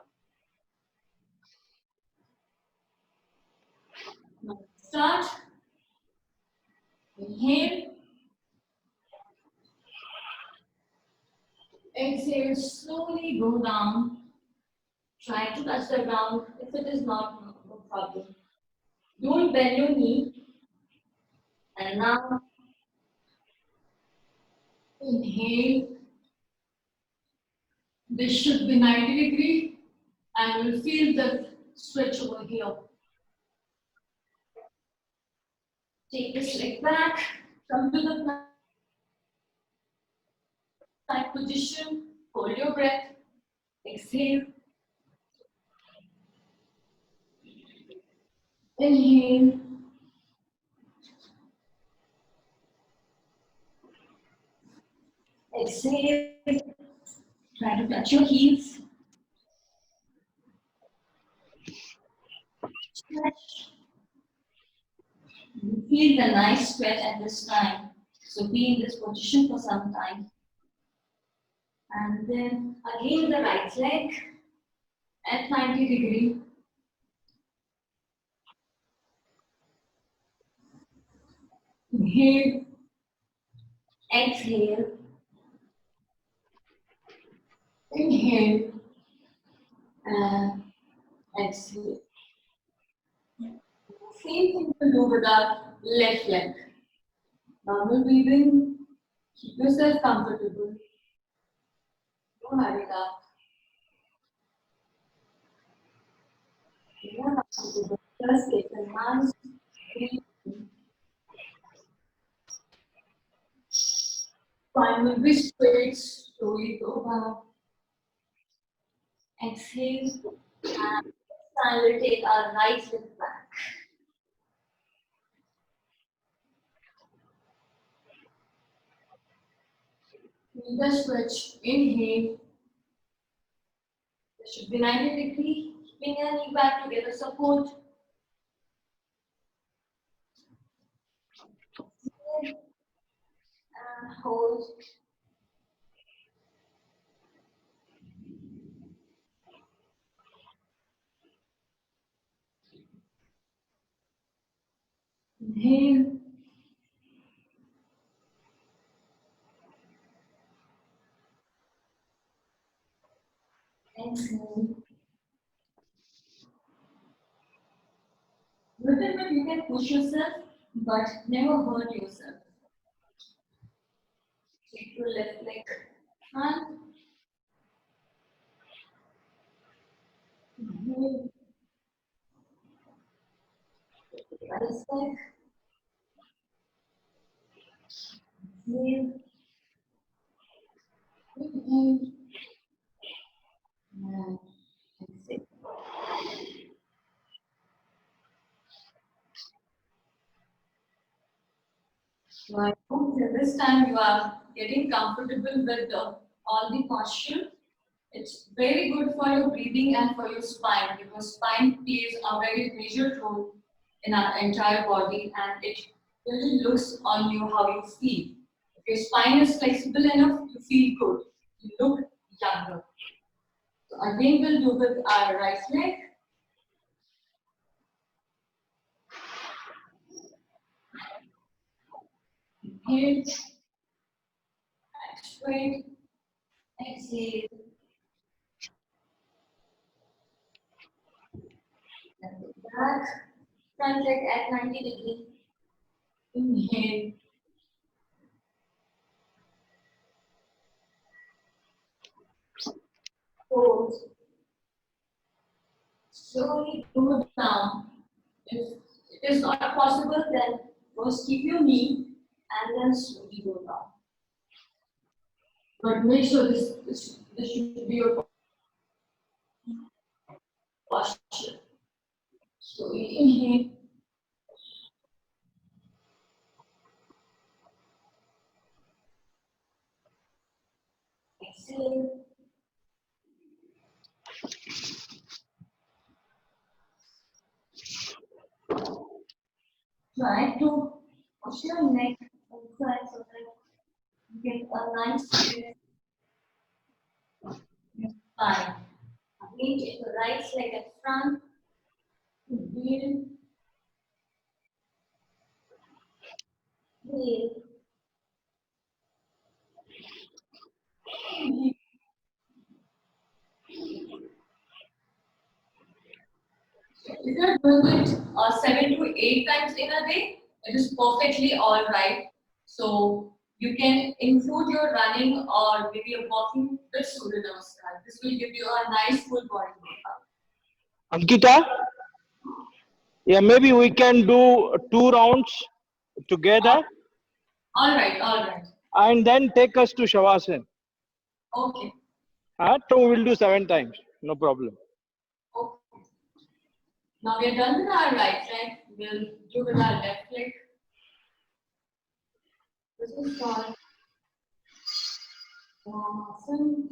Now start. Inhale. Exhale, slowly go down. Try to touch the ground. If it is not, no problem. Don't bend your knee. And now, inhale. This should be 90 degrees. And you'll feel the stretch over here. Take this leg back. Come to the plank position. Hold your breath. Exhale. Inhale. Exhale. Try to touch your heels. Stretch. You feel the nice stretch at this time. So be in this position for some time. And then again the right leg at 90 degrees. Inhale. Exhale. Inhale. And exhale. Same thing to do with our left leg. Normal breathing. Keep yourself comfortable. Don't hurry it up. Just take a nice breath. Spine will be straight. Slowly go back. Exhale. And this time we'll take our right leg back. Finger stretch. Inhale. This should be 90 degrees. Keeping your knee back to get a support. And hold. Inhale. Exhale. Little bit you can push yourself, but never hurt yourself. Take your left leg front. Inhale. Right leg. Inhale. Inhale. And exhale. time you are getting comfortable with all the posture, it's very good for your breathing and for your spine because spine plays a very major role in our entire body and it really looks on you how you feel. If your spine is flexible enough, you feel good. You look younger. So again, we'll do with our right leg. Inhale, back straight, exhale, and go back. Front leg at 90 degrees. Inhale. Hold. Slowly go down. If it is not possible, then first keep your knee and then slowly go down. But make sure this should be your posture. Slowly inhale. Exhale. Try to push your neck inside so that you get a nice fit in your spine. Again, take the right leg at front. Inhale. Inhale. Inhale. If you're doing it 7 to 8 times in a day, it is perfectly all right. So you can include your running or maybe a walking with Surya Namaskar. This will give you a nice full body workout. Ankita, yeah, maybe we can do 2 rounds together All right, all right. and then take us to Shavasana. Okay, So we'll do 7 times, no problem. okay. Now we are done with our right leg. We'll do with our left leg. This is called Vamasana.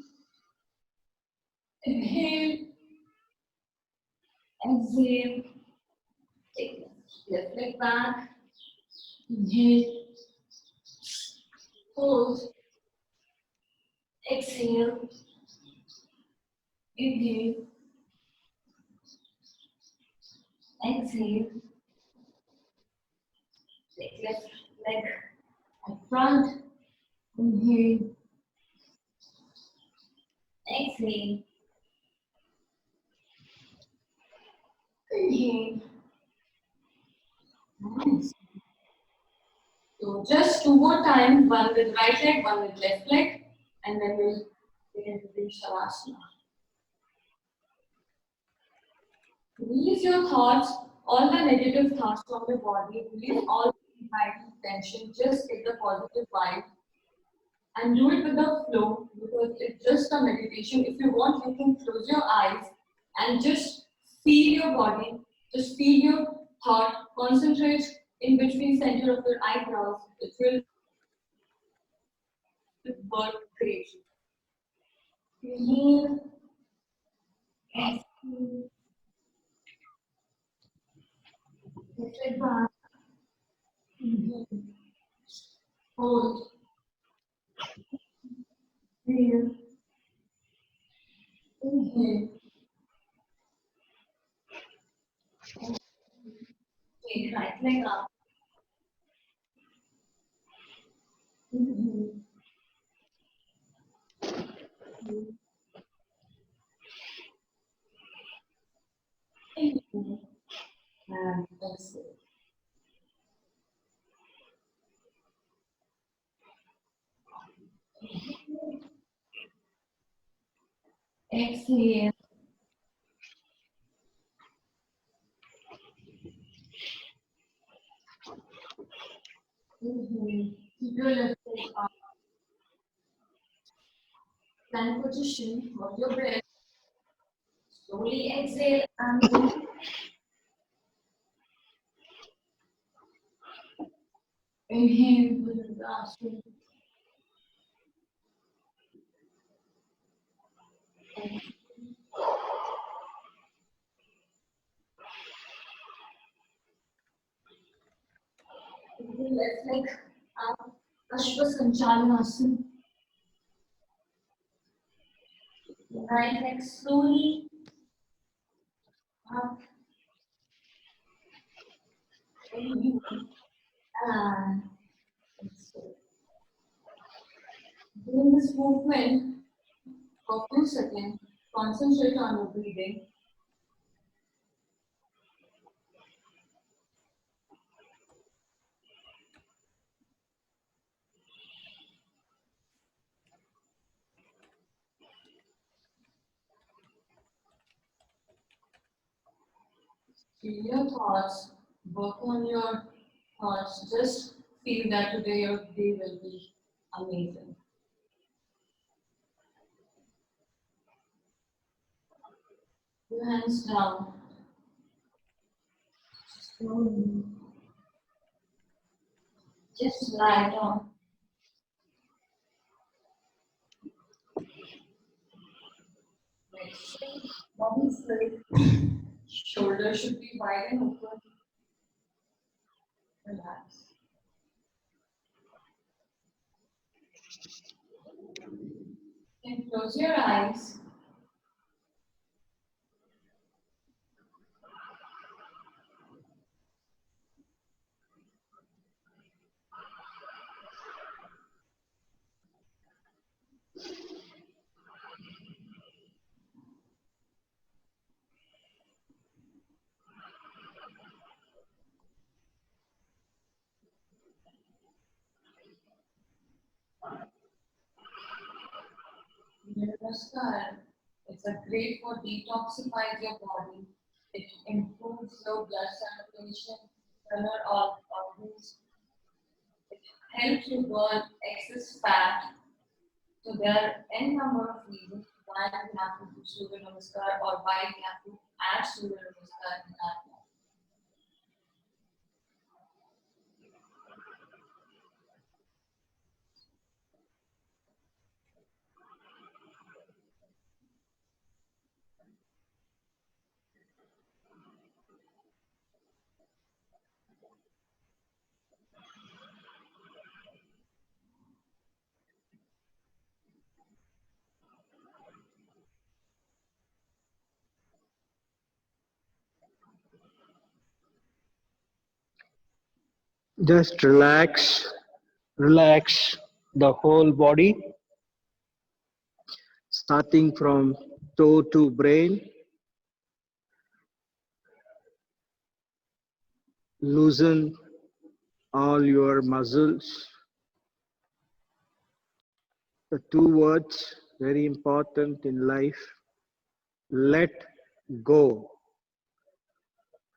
Inhale, exhale. Take the left leg back. Inhale, hold, exhale, inhale, exhale. Take left leg at front. Inhale, exhale, inhale. Nice. So just 2 more times, one with right leg, one with left leg, and then we'll begin to do Shavasana. Release your thoughts, all the negative thoughts from your body, release all the anxiety, tension, just take the positive vibe and do it with the flow because it's just a meditation. If you want, you can close your eyes and just feel your body, just feel your thought, concentrate in between center of your eyebrows. It will work great. Inhale, exhale, lift it back. Inhale, hold, exhale, inhale. Take right leg up. Inhale. Inhale. And exhale. Exhale. Inhale. Keep your left leg up. Plank position. Hold your breath. Slowly exhale and inhale. Bhujangasana. your left leg up. Ashwa Sanchalanasana. Right leg slowly up. And doing this movement for a few seconds, concentrate on your breathing. Feel your thoughts, work on your thoughts, just feel that today your day will be amazing. Your hands down. Slowly. Just lie down. Next thing, body straight. Shoulders should be wide and open. Relax. And close your eyes. Namaskar. It's a great for detoxify your body. It improves your blood circulation, color of organs. It helps you burn excess fat. So there are n number of reasons why we have to do Surya Namaskar or why we have to add Surya Namaskar in our life. Just relax, relax the whole body, starting from toe to brain. Loosen all your muscles. The two words very important in life: let go,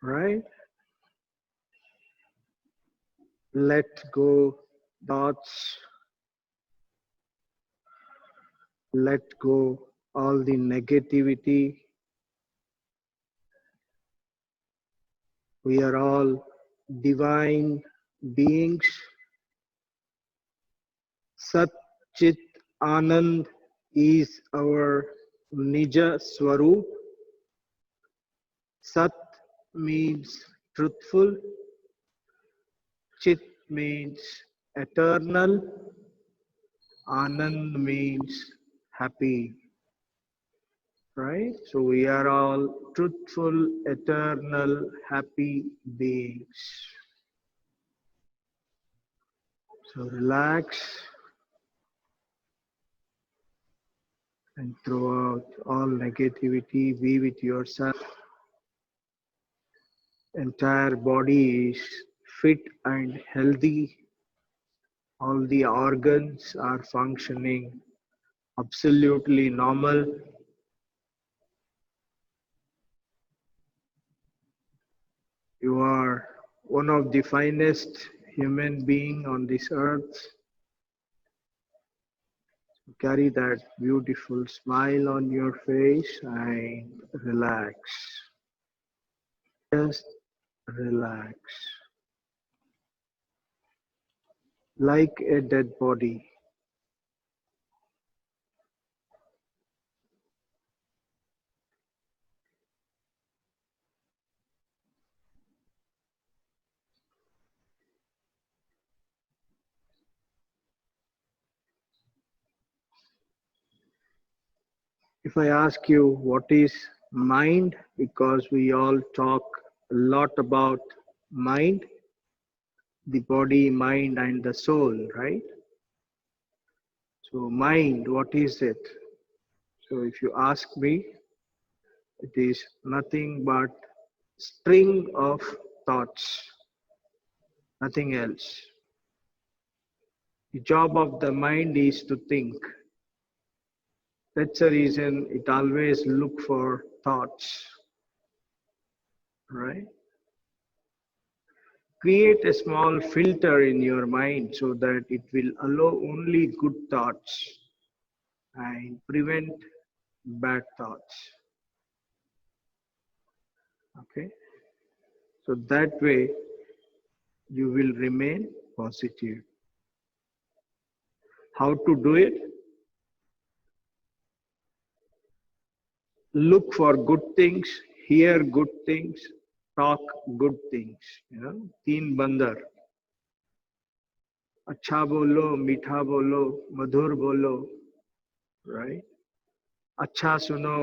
right? Let go thoughts, let go all the negativity. We are all divine beings. Sat Chit Anand is our Nija Swarup. Sat means truthful. Chit means eternal. Anand means happy. Right? So we are all truthful, eternal, happy beings. So relax and throw out all negativity, be with yourself. Entire body is fit and healthy. All the organs are functioning absolutely normal. You are one of the finest human being on this earth. Carry that beautiful smile on your face and relax. Just relax. Like a dead body. If I ask you what is mind, because we all talk a lot about mind, the body, mind, and the soul, right? So, mind, what is it? So, if you ask me, it is nothing but string of thoughts, nothing else. The job of the mind is to think. That's the reason it always look for thoughts, right? Create a small filter in your mind so that it will allow only good thoughts and prevent bad thoughts. Okay, so that way you will remain positive. How to do it? Look for good things, hear good things, talk good things. You know, teen bandar. अच्छा बोलो, मीठा बोलो, मधुर बोलो, right? अच्छा सुनो,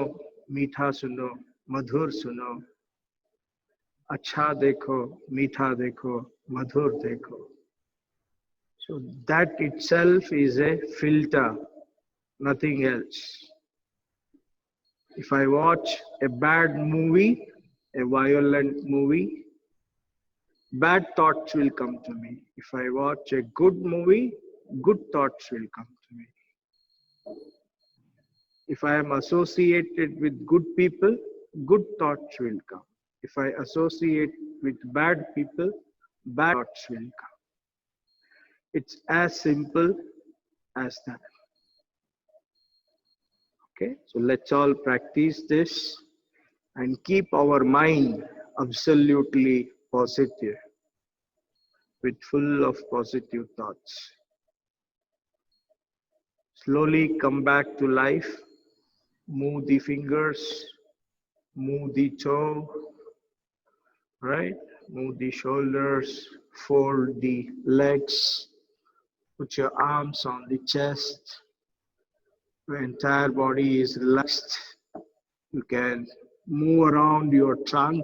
मीठा सुनो, मधुर सुनो. अच्छा देखो, मीठा देखो, मधुर देखो. So that itself is a filter, nothing else. If I watch a bad movie, a violent movie, bad thoughts will come to me. If I watch a good movie, good thoughts will come to me. If I am associated with good people, good thoughts will come. If I associate with bad people, bad thoughts will come. It's as simple as that. Okay, so let's all practice this and keep our mind absolutely positive, with full of positive thoughts. Slowly come back to life, move the fingers, move the toe, right? Move the shoulders, fold the legs, put your arms on the chest. Your entire body is relaxed. You can move around your trunk,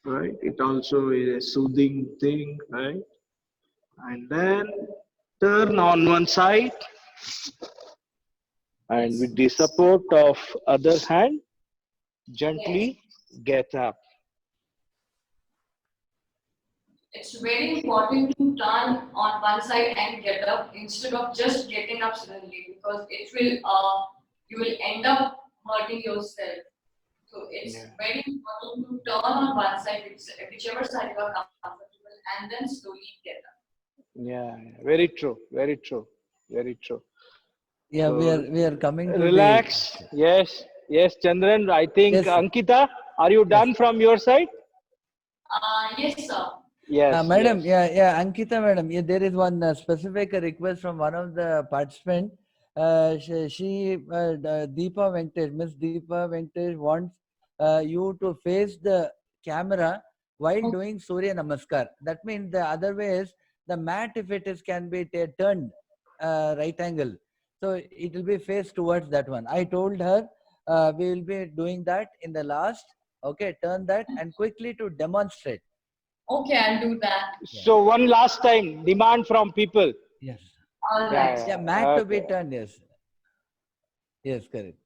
right? It also is a soothing thing, right? And then turn on one side, and with the support of other hand, gently get up. It's very important to turn on one side and get up instead of just getting up suddenly, because it will you will end up hurting yourself. So it's very important to turn on one side, whichever side you are comfortable, and then slowly get up. Yeah, very true, very true, very true. Yeah, So, we are coming to relax. Yes, yes, Chandran. I think Yes. Ankita, are you done from your side? Yes, sir. Yes, Madam, yes. yeah, Ankita, madam, yeah, there is one specific request from one of the participants. Deepa Venkatesh, Miss Deepa Venkatesh wants you to face the camera while doing Surya Namaskar. That means the other way is the mat, if it is, can be turned right angle. So it will be faced towards that one. I told her we will be doing that in the last. Okay, turn that and quickly to demonstrate. Okay, I'll do that. So one last time, demand from people. Yes. All right. Yeah, mat to be Okay. turned, yes. Yes, correct.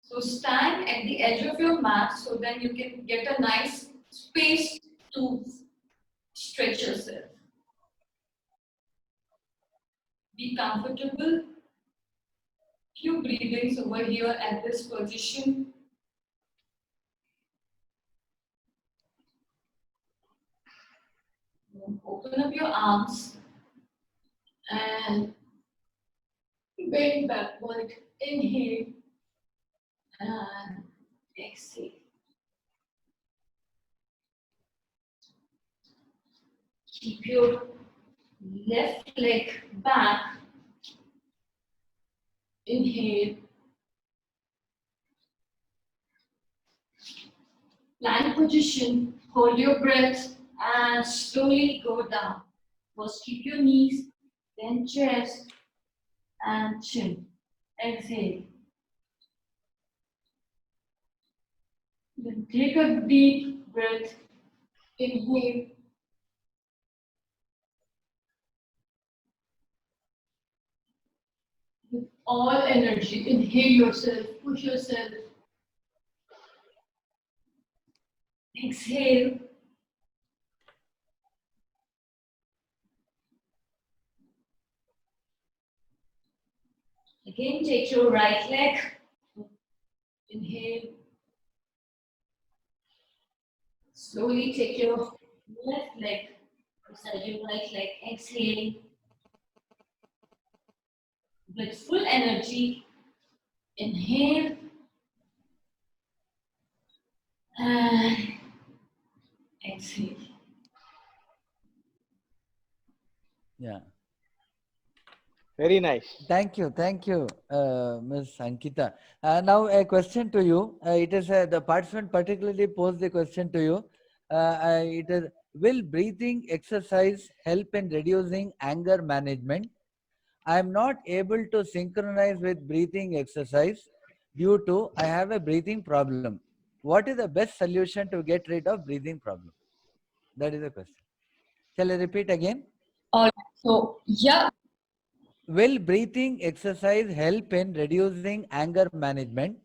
So stand at the edge of your mat so then you can get a nice space to stretch yourself. Be comfortable. Few breathings over here at this position. Open up your arms and bend backward. Inhale and exhale. Keep your left leg back. Inhale. Plank position, hold your breath and slowly go down. First keep your knees, then chest and chin. Exhale. Then take a deep breath. Inhale. With all energy, inhale yourself, push yourself. Exhale. Again, take your right leg. Inhale. Slowly take your left leg beside your right leg. Exhale. With full energy, inhale and exhale. Yeah. Very nice. Thank you, Ms. Ankita. Now a question to you. It is the participant particularly posed the question to you. It is: will breathing exercise help in reducing anger management? I am not able to synchronize with breathing exercise due to I have a breathing problem. What is the best solution to get rid of breathing problem? That is the question. Shall I repeat again? All right. So, yeah, Will breathing exercise help in reducing anger management?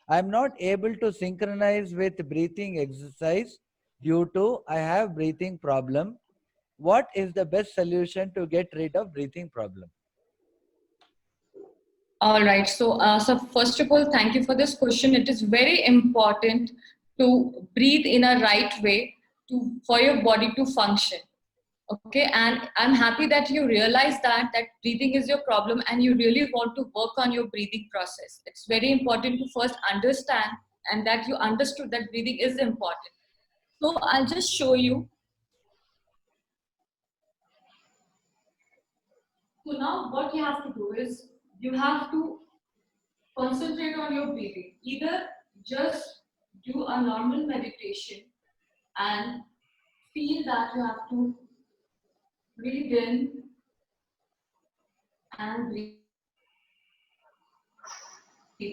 I am not able to synchronize with breathing exercise due to I have breathing problem. What is the best solution to get rid of breathing problem? all right. So first of all, thank you for this question. It is very important to breathe in a right way for your body to function. Okay, and I'm happy that you realize that breathing is your problem and you really want to work on your breathing process. It's very important to first understand and that you understood that breathing is important. So I'll just show you. So now what you have to do is you have to concentrate on your breathing. Either just do a normal meditation and feel that you have to breathe in and breathe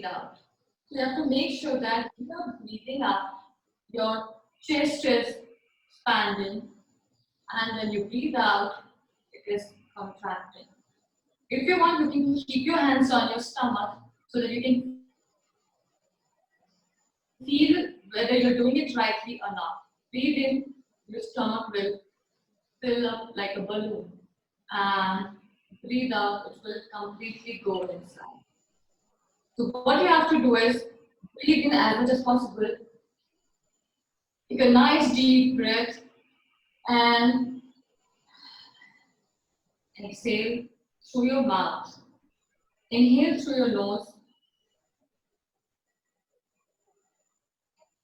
out. So you have to make sure that when you're breathing up, your chest is expanding, and when you breathe out, it is contracting. If you want, you can keep your hands on your stomach so that you can feel whether you're doing it rightly or not. Breathe in, your stomach will fill up like a balloon, and breathe out, it will completely go inside. So what you have to do is breathe in as much as possible. Take a nice deep breath and exhale through your mouth. Inhale through your nose.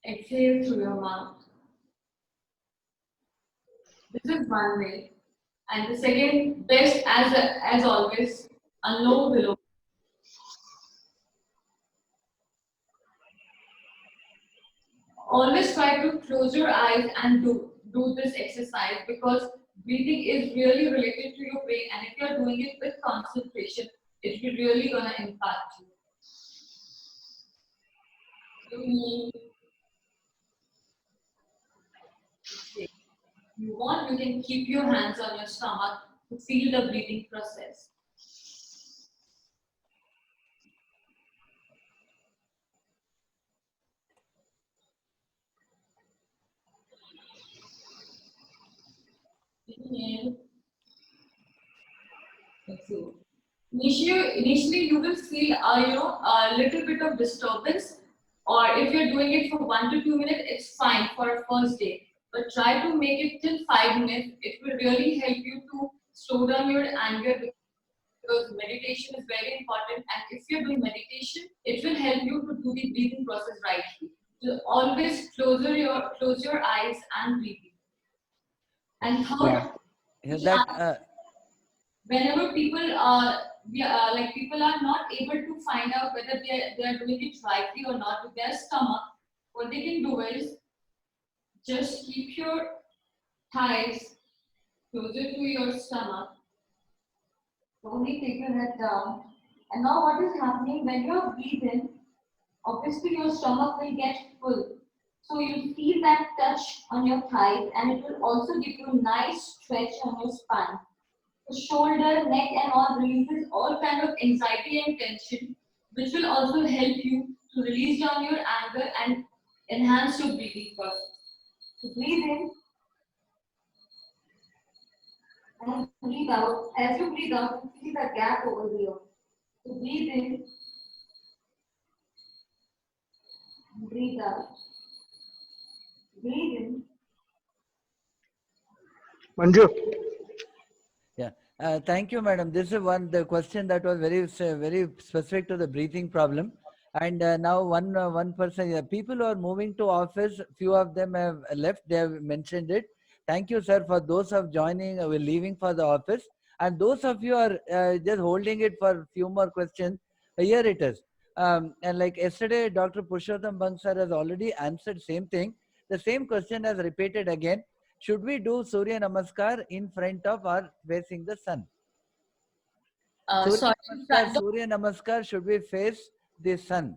Exhale through your mouth. This is one way. And the second best, as always, unload below. Always try to close your eyes and do this exercise because breathing is really related to your brain, and if you're doing it with concentration, it will really gonna impact you. If you want, you can keep your hands on your stomach to feel the breathing process. Inhale. Exhale. Initially, you will feel a little bit of disturbance, or if you're doing it for 1 to 2 minutes, it's fine for a first day. But try to make it till 5 minutes. It will really help you to slow down your anger because meditation is very important. And if you're doing meditation, it will help you to do the breathing process rightly. So always close your eyes and breathe. And third, whenever people are not able to find out whether they are doing it rightly or not with their stomach, what they can do is just keep your thighs closer to your stomach. Slowly take your head down. And now what is happening when you're breathing, obviously your stomach will get full. So you'll feel that touch on your thighs and it will also give you a nice stretch on your spine. The shoulder, neck and all releases all kind of anxiety and tension, which will also help you to release down your anger and enhance your breathing process. So breathe in and breathe out. As you breathe out, you feel the gap over here. So breathe in, breathe out, breathe in. Manju. Yeah. Thank you, madam. This is the question that was very specific to the breathing problem. And now one person, people who are moving to office, few of them have left. They have mentioned it. Thank you, sir, for those of joining, we're leaving for the office. And those of you are just holding it for a few more questions. Here it is. And like yesterday, Dr. Purushottam Bang sir has already answered same thing. The same question has repeated again. Should we do Surya Namaskar in front of or facing the sun? Sorry, Surya Namaskar, should we face the sun?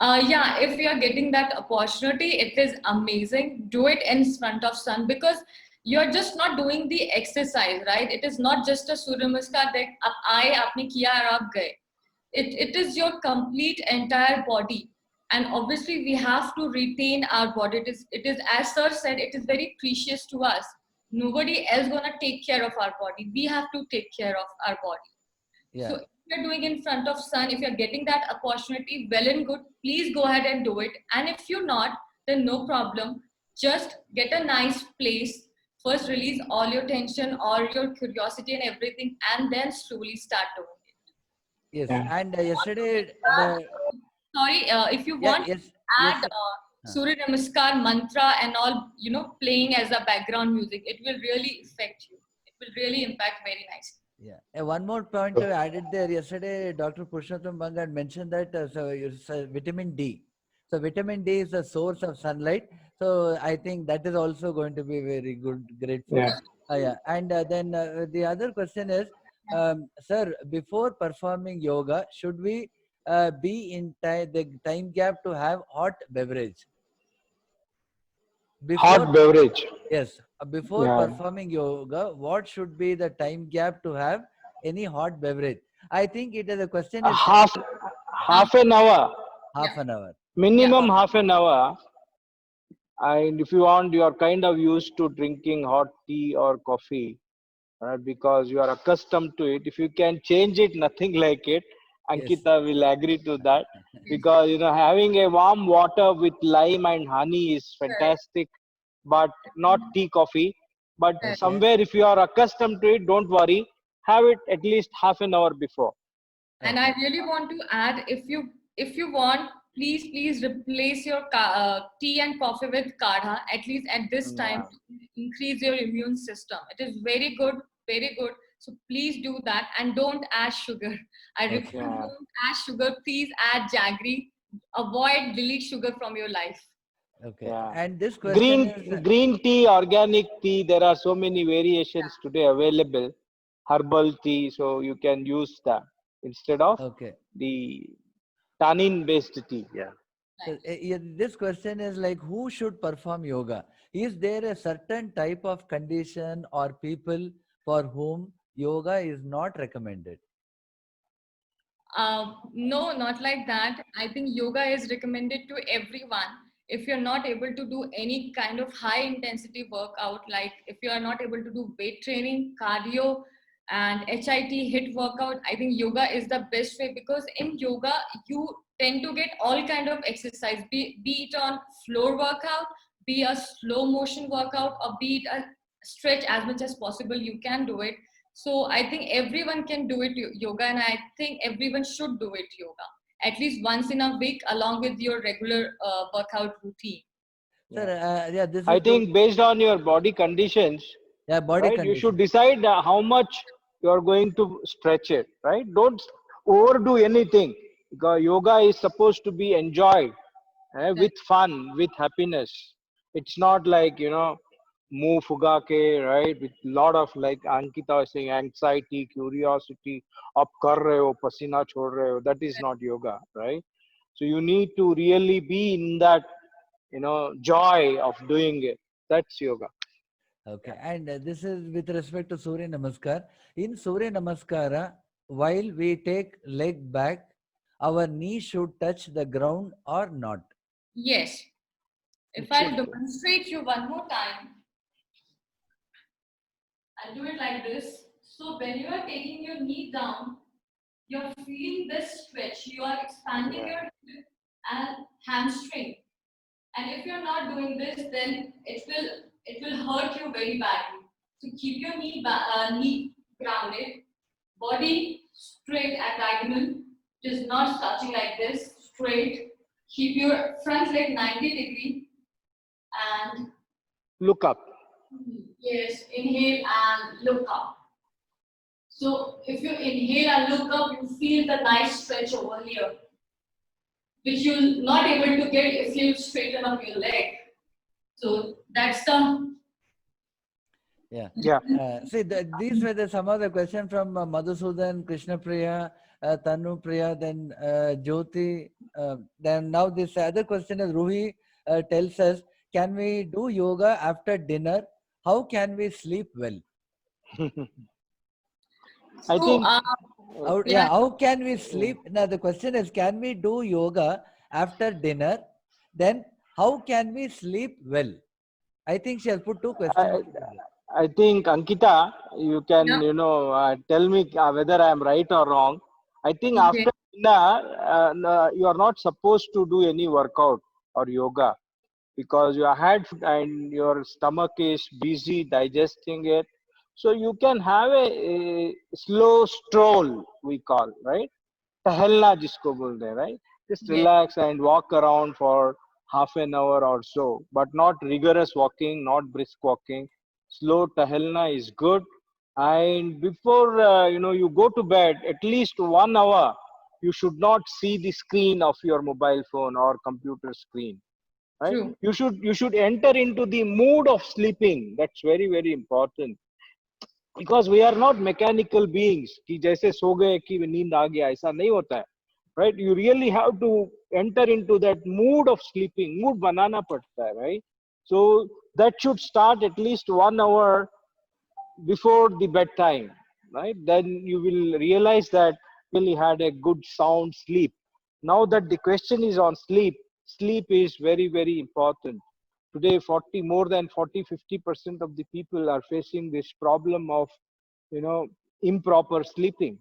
Yeah, if we are getting that opportunity, it is amazing. Do it in front of sun because you're just not doing the exercise, right? It is not just a Surya Namaskar that ab aaye, aapne kiya aur aap gaye. It is your complete entire body. And obviously we have to retain our body. It is as sir said, it is very precious to us. Nobody else gonna take care of our body. We have to take care of our body. Yeah. So if you're doing in front of sun, if you're getting that opportunity, well and good, please go ahead and do it. And if you're not, then no problem. Just get a nice place. First release all your tension, all your curiosity and everything, and then slowly start doing it. Yes. Yeah. And yesterday, Sorry, if you yeah, want yes, to add yes, Surya Namaskar mantra and all, playing as a background music, it will really affect you. It will really impact very nicely. yeah. And one more point I added there. Yesterday, Dr. Purushottam Bang had mentioned that vitamin D. So vitamin D is a source of sunlight. So I think that is also going to be very good, grateful. Yeah. Yeah. And then the other question is, sir, before performing yoga, should we be in the time gap to have hot beverage? Hot beverage. Yes. Before Yeah. performing yoga, what should be the time gap to have any hot beverage? I think it is a question is Half an hour. half an hour. Minimum half an hour. And if you want, you are kind of used to drinking hot tea or coffee, right? Because you are accustomed to it. If you can change it, nothing like it. Ankita will agree to that. Because having a warm water with lime and honey is fantastic, but not tea coffee. But somewhere, if you are accustomed to it, don't worry. Have it at least half an hour before. And I really want to add, if you want, please replace your tea and coffee with kadha, at least at this time, to increase your immune system. It is very good, very good. So please do that and don't add sugar. I repeat, don't add sugar. Please add jaggery. Avoid, delete sugar from your life. Okay. Yeah. And this question is Green tea, organic tea. There are so many variations today available. Herbal tea, so you can use that instead of the tannin-based tea. Yeah. So, this question is like, who should perform yoga? Is there a certain type of condition or people for whom yoga is not recommended? No, not like that. I think yoga is recommended to everyone. If you're not able to do any kind of high intensity workout, like if you are not able to do weight training, cardio, and HIT hit workout, I think yoga is the best way, because in yoga you tend to get all kind of exercise, be it on floor workout, be a slow motion workout, or be it a stretch as much as possible. You can do it. So I think everyone can do it yoga, and I think everyone should do it yoga at least once in a week along with your regular workout routine. Sir, this I think based on your body conditions, you should decide how much you are going to stretch it, right? Don't overdo anything, because yoga is supposed to be enjoyed with fun, with happiness. It's not like, move fugake, right? With lot of, like Ankita was saying, anxiety, curiosity, up kar rahe ho, pasina chhod rahe ho. That is not yoga, right? So you need to really be in that, joy of doing it. That's yoga. Okay, and this is with respect to Surya Namaskar. In Surya Namaskara, while we take leg back, our knee should touch the ground or not. Yes. If It I should. demonstrate you one more time, I'll do it like this. So when you are taking your knee down, you're feeling this stretch. You are expanding Yeah. your hip and hamstring. And if you're not doing this, then it will hurt you very badly. So keep your knee grounded, body straight at diagonal, just not touching like this, straight. Keep your front leg 90 degree and Look up. yes, inhale and look up. So if you inhale and look up, you feel the nice stretch over here, which you'll not able to get if you straighten up your leg. So that's the Yeah. Yeah. See, these were some of the questions from Madhusudan, Krishna Priya, Tanu Priya, then Jyoti. Then now this other question is Ruhi tells us, can we do yoga after dinner? How can we sleep well? I so think yeah. How can we sleep? Now the question is, can we do yoga after dinner? Then how can we sleep well? I think she has put two questions I, together. I think Ankita, you can, Yeah. tell me whether I am right or wrong. I think Okay. after dinner, you are not supposed to do any workout or yoga because you had food and your stomach is busy digesting it. So you can have a slow stroll, we call, right? टहलना जिसको बोलते हैं, right? Just Yes. relax and walk around for half an hour or so, but not rigorous walking, not brisk walking. Slow टहलना is good. And before you go to bed, at least 1 hour, you should not see the screen of your mobile phone or computer screen, right? True. You should enter into the mood of sleeping. That's very very important because we are not mechanical beings कि जैसे सो गए कि नींद आ गया ऐसा नहीं होता है, right? You really have to enter into that mood of sleeping. Mood banana पड़ता है, right? So that should start at least 1 hour before the bedtime, right? Then you will realize that really had a good sound sleep. Now that the question is on sleep, sleep is very very important. Today 40 more than 40-50% of the people are facing this problem of you know improper sleeping,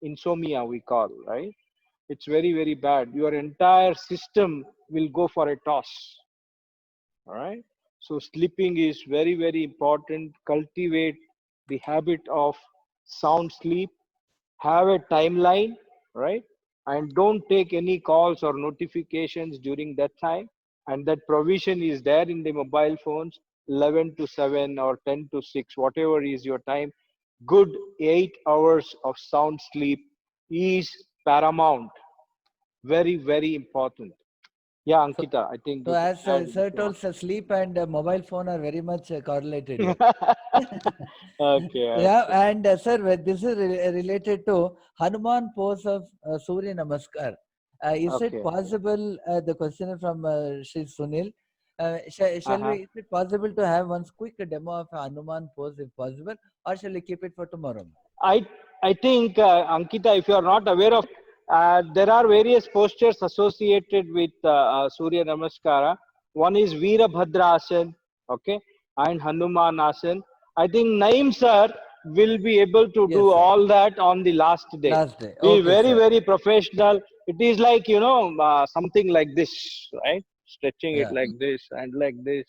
insomnia we call, right? It's very very bad. Your entire system will go for a toss. All right. So sleeping is very, very important. Cultivate the habit of sound sleep. Have a timeline, right? And don't take any calls or notifications during that time. And that provision is there in the mobile phones, 11 to 7 or 10 to 6, whatever is your time. Good 8 hours of sound sleep is paramount. Very, very important. Yeah, So, Ankita, I think so you as can add if Sir you told, sleep and mobile phone are very much correlated here. want. Okay, Yeah, okay, and sir, this is related to Hanuman pose of Surya Namaskar. Is it okay. possible? The question is from Shri Sunil. Shall we? Uh-huh. Is it possible to have one quick demo of Hanuman pose, if possible, or shall we keep it for tomorrow? I I think Ankita, if you are not aware of, there are various postures associated with Surya Namaskara. One is Veerabhadra okay, and Hanuman Asan. I think Naim sir will be able to Yes, do sir. all that on the last day. Last day. Be Okay, very sir. very professional. It is like something like this, right? Stretching it Yeah. like this and like this.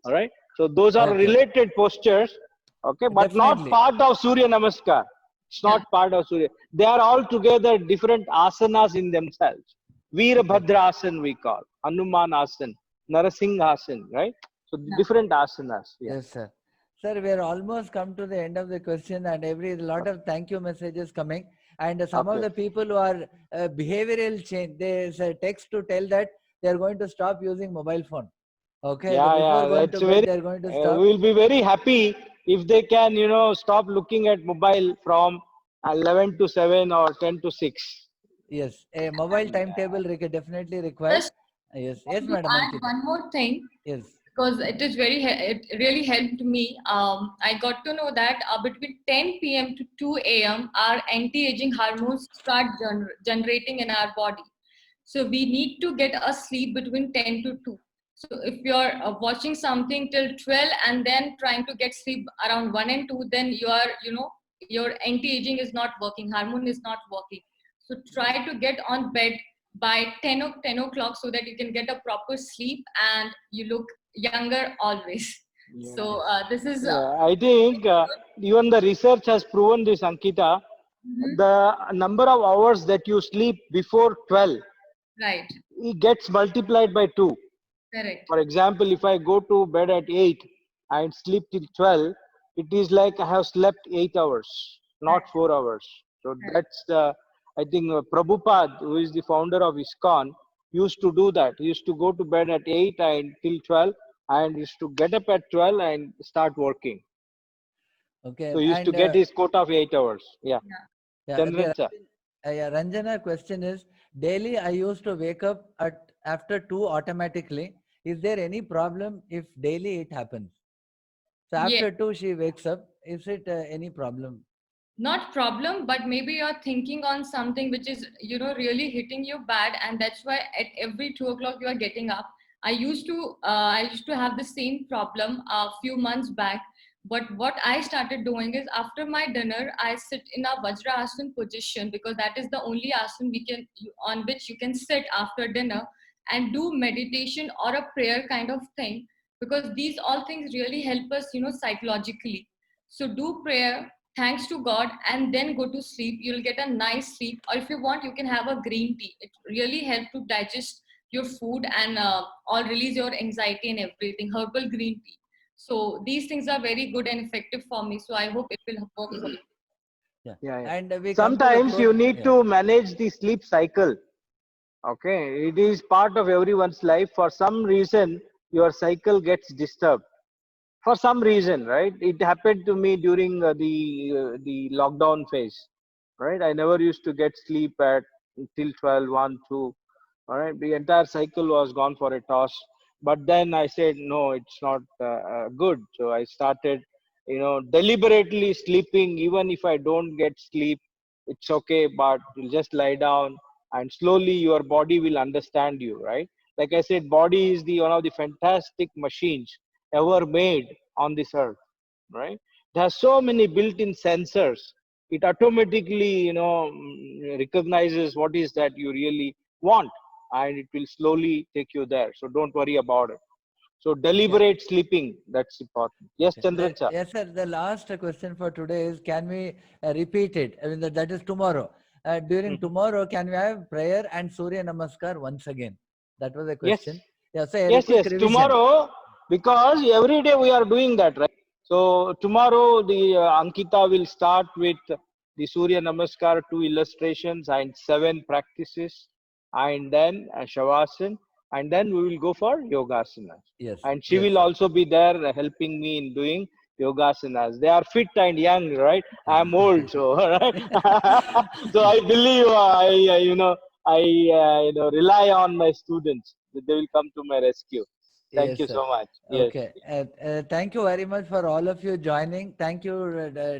All right. So those are Okay. related postures, okay, but not Definitely. part of Surya Namaskar. It's Yeah. not part of Surya. They are all together different asanas in themselves. Veerabhadra Asan we call, Hanuman Asan, Narasingh Asan, right? So Yeah. different asanas. Yeah. Yes, sir. Sir, we are almost come to the end of the question, and every lot of thank you messages coming. And some of Okay. the people who are behavioral change, they text to tell that they are going to stop using mobile phone. Okay, Yeah, before yeah, going that's to bed, very. they're going to stop. We'll be very happy if they can, stop looking at mobile from 11 to 7 or 10 to 6. Yes, a mobile timetable definitely required. Just Yes, yes, want to Madam add Ankita. one more thing Yes, because it really helped me. I got to know that between 10 p.m. to 2 a.m. our anti-aging hormones start generating in our body. So we need to get a sleep between 10 to 2. So if you're watching something till 12 and then trying to get sleep around 1 and 2, then your anti-aging is not working, hormone is not working. So try to get on bed by 10 o'clock so that you can get a proper sleep and you look younger always. Yeah. So this is Yeah, I think even the research has proven this, Ankita. mhm, The number of hours that you sleep before 12, right, it gets multiplied by 2. correct, For example, if I go to bed at 8 and sleep till 12, it is like I have slept 8 hours, not correct, 4 hours. So correct. that's the, I think Prabhupada, who is the founder of ISKCON, used to do that. He used to go to bed at 8 and till 12 and used to get up at 12 and start working. okay, So he used to and get his quota of 8 hours. Yeah. Yeah. yeah, Chandran sir. yeah, Ranjana question is daily I used to wake up at after 2 automatically. Is there any problem if daily it happens? So Yeah. after 2 she wakes up. Is it any problem? Not problem, but maybe you're thinking on something which is really hitting you bad, and that's why at every 2 o'clock you are getting up. I used to have the same problem a few months back, but what I started doing is after my dinner I sit in a vajrasana position, because that is the only asana on which you can sit after dinner and do meditation or a prayer kind of thing, because these all things really help us psychologically. So do prayer, thanks to God, and then go to sleep. You'll get a nice sleep. Or if you want, you can have a green tea. It really helps to digest your food and all release your anxiety and everything. Herbal green tea. So these things are very good and effective for me. So I hope it will work for you. Yeah. Yeah, yeah. And we come to the Sometimes close. you need Yeah. to manage the sleep cycle. Okay, it is part of everyone's life. For some reason, your cycle gets disturbed. For some reason, right? It happened to me during the lockdown phase, right? I never used to get sleep at till 12, 1, 2. All right, the entire cycle was gone for a toss. But then I said, no, it's not good. So I started, deliberately sleeping. Even if I don't get sleep, it's okay. But you'll just lie down, and slowly your body will understand you, right? Like I said, body is the one of the fantastic machines ever made on this earth, right? It has so many built-in sensors. It automatically, recognizes what is that you really want, and it will slowly take you there. So don't worry about it. So Yeah. deliberate sleeping, that's important. Yes, Okay. Chandran sir. Yes, sir. The last question for today is, can we repeat it? I mean, that is tomorrow. During Mhm. tomorrow, can we have prayer and Surya Namaskar once again? That was the Yes, question. Yeah, so a yes, quick yes. revision. Tomorrow, because every day we are doing that, right? So tomorrow, the Ankita will start with the Surya Namaskar, 2 illustrations and 7 practices, and then Shavasana, and then we will go for Yogasana. Yes, And she yes, will sir. also be there helping me in doing Yogasanas. They are fit and young, right? I'm old, so right? So I believe I rely on my students. They will come to my rescue. Thank Yes, you sir. so much. Yes. Okay. Thank you very much for all of you joining. Thank you,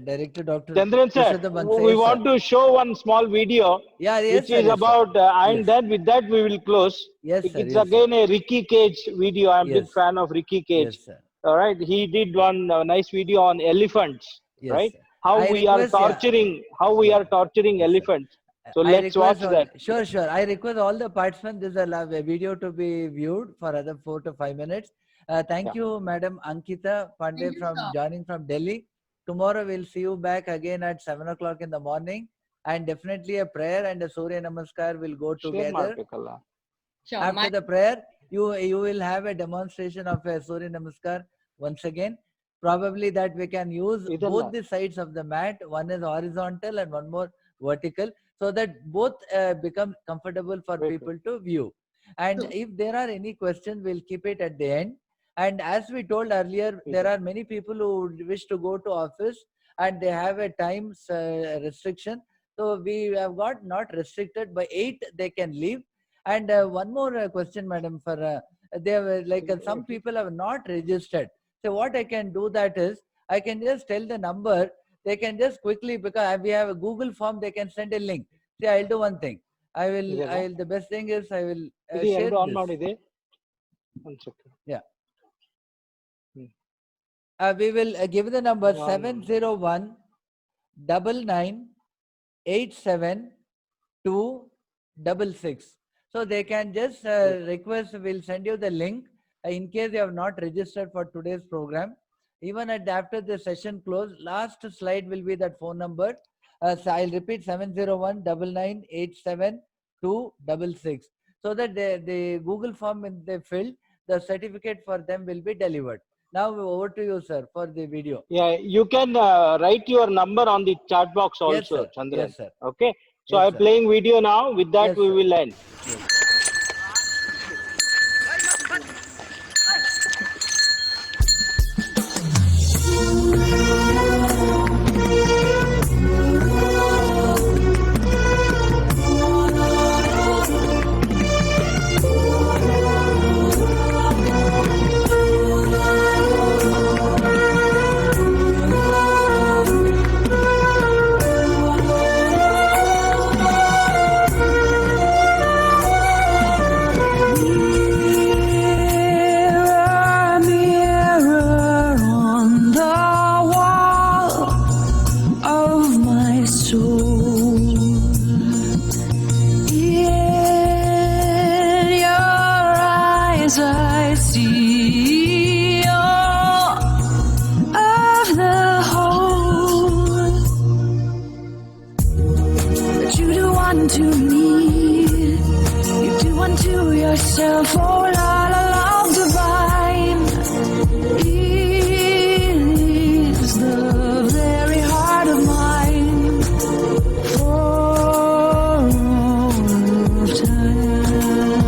Director Dr. Chandran sir, Purushottam we Bansal, sir. want to show one small video Yeah, yes, which sir. is Yes, sir. about, and Yes. then with that we will close. Yes, sir. It's Yes, sir. again a Ricky Cage video. I'm a big Yes. fan of Ricky Cage. Yes, sir. All right, he did one nice video on elephants, Yes, right? sir. How I we are request, yeah, torturing, how we yeah, are torturing yes, sir. elephants. So I let's request watch all, that. sure, sure. I request all the participants, this is a video to be viewed for other 4 to 5 minutes. Yeah, Thank you, Madam Ankita Thank Pandey you, from sir. joining from Delhi. Tomorrow we'll see you back again at 7 o'clock in the morning. And definitely a prayer and a Surya Namaskar will go share together. ಮಾಡ್ಬೇಕಲ್ಲ. Sure. After the prayer, you will have a demonstration of a Surya Namaskar once again. Probably that we can use ಇದಲ್ಲ. both the sides of the mat. One is horizontal and one more vertical, so that both become comfortable for Wait, wait. people to view. And So, if there are any questions, we'll keep it at the end. And as we told earlier, there are many people who wish to go to office and they have a time restriction. So we have got not restricted by 8 they can leave. And one more question, madam, for they have, like some people have not registered. So what I can do that is I can just tell the number. They can just quickly, because we have a Google form, they can send a link. See, I'll do one thing. I will. The best thing is I will share this. One second. Yeah. We will give the number 701 99 87 266. So they can just request, we'll send you the link in case you have not registered for today's program. Even after the session close, last slide will be that phone number. So I'll repeat 701 99 87 266. So that the Google form when they fill, the certificate for them will be delivered. Now over to you, sir, for the video. Yeah, you can write your number on the chat box also, Yes, sir. Chandran. Yes, sir. Okay. So Yes, I'm sir. playing video now. With that, Yes, we sir. will end. Yes. Mirror, mirror on the wall of my soul, in your eyes I see all of the whole, but you do unto me, you do unto yourself, oh la la love divine. It is the very heart of mine for all of time.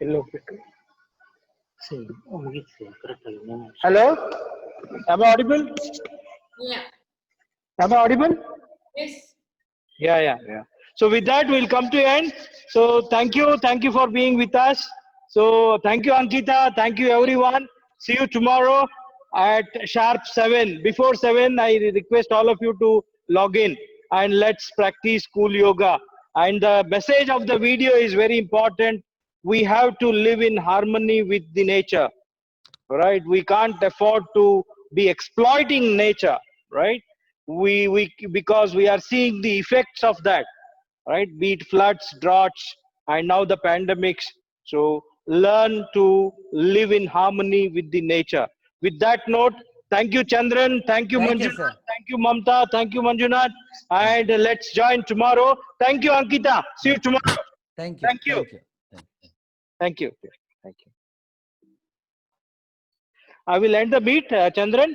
Hello? Am I audible? Yeah. Am I audible? Yes. Yeah. So with that, we'll come to end. So thank you for being with us. So thank you, Ankita. Thank you, everyone. See you tomorrow at sharp 7. Before 7, I request all of you to log in and let's practice cool yoga. And the message of the video is very important. We have to live in harmony with the nature, right? We can't afford to be exploiting nature, right? We because we are seeing the effects of that, right? Be it floods, droughts, and now the pandemics. So learn to live in harmony with the nature. With that note, thank you, Chandran. Thank you, Thank you, Manjunath. sir. Thank you, Mamta. Thank you, Manjunath. And let's join tomorrow. Thank you, Ankita. See you tomorrow. Thank you. Thank you. Thank you. Thank you. Thank you. I will end the meet, Chandran.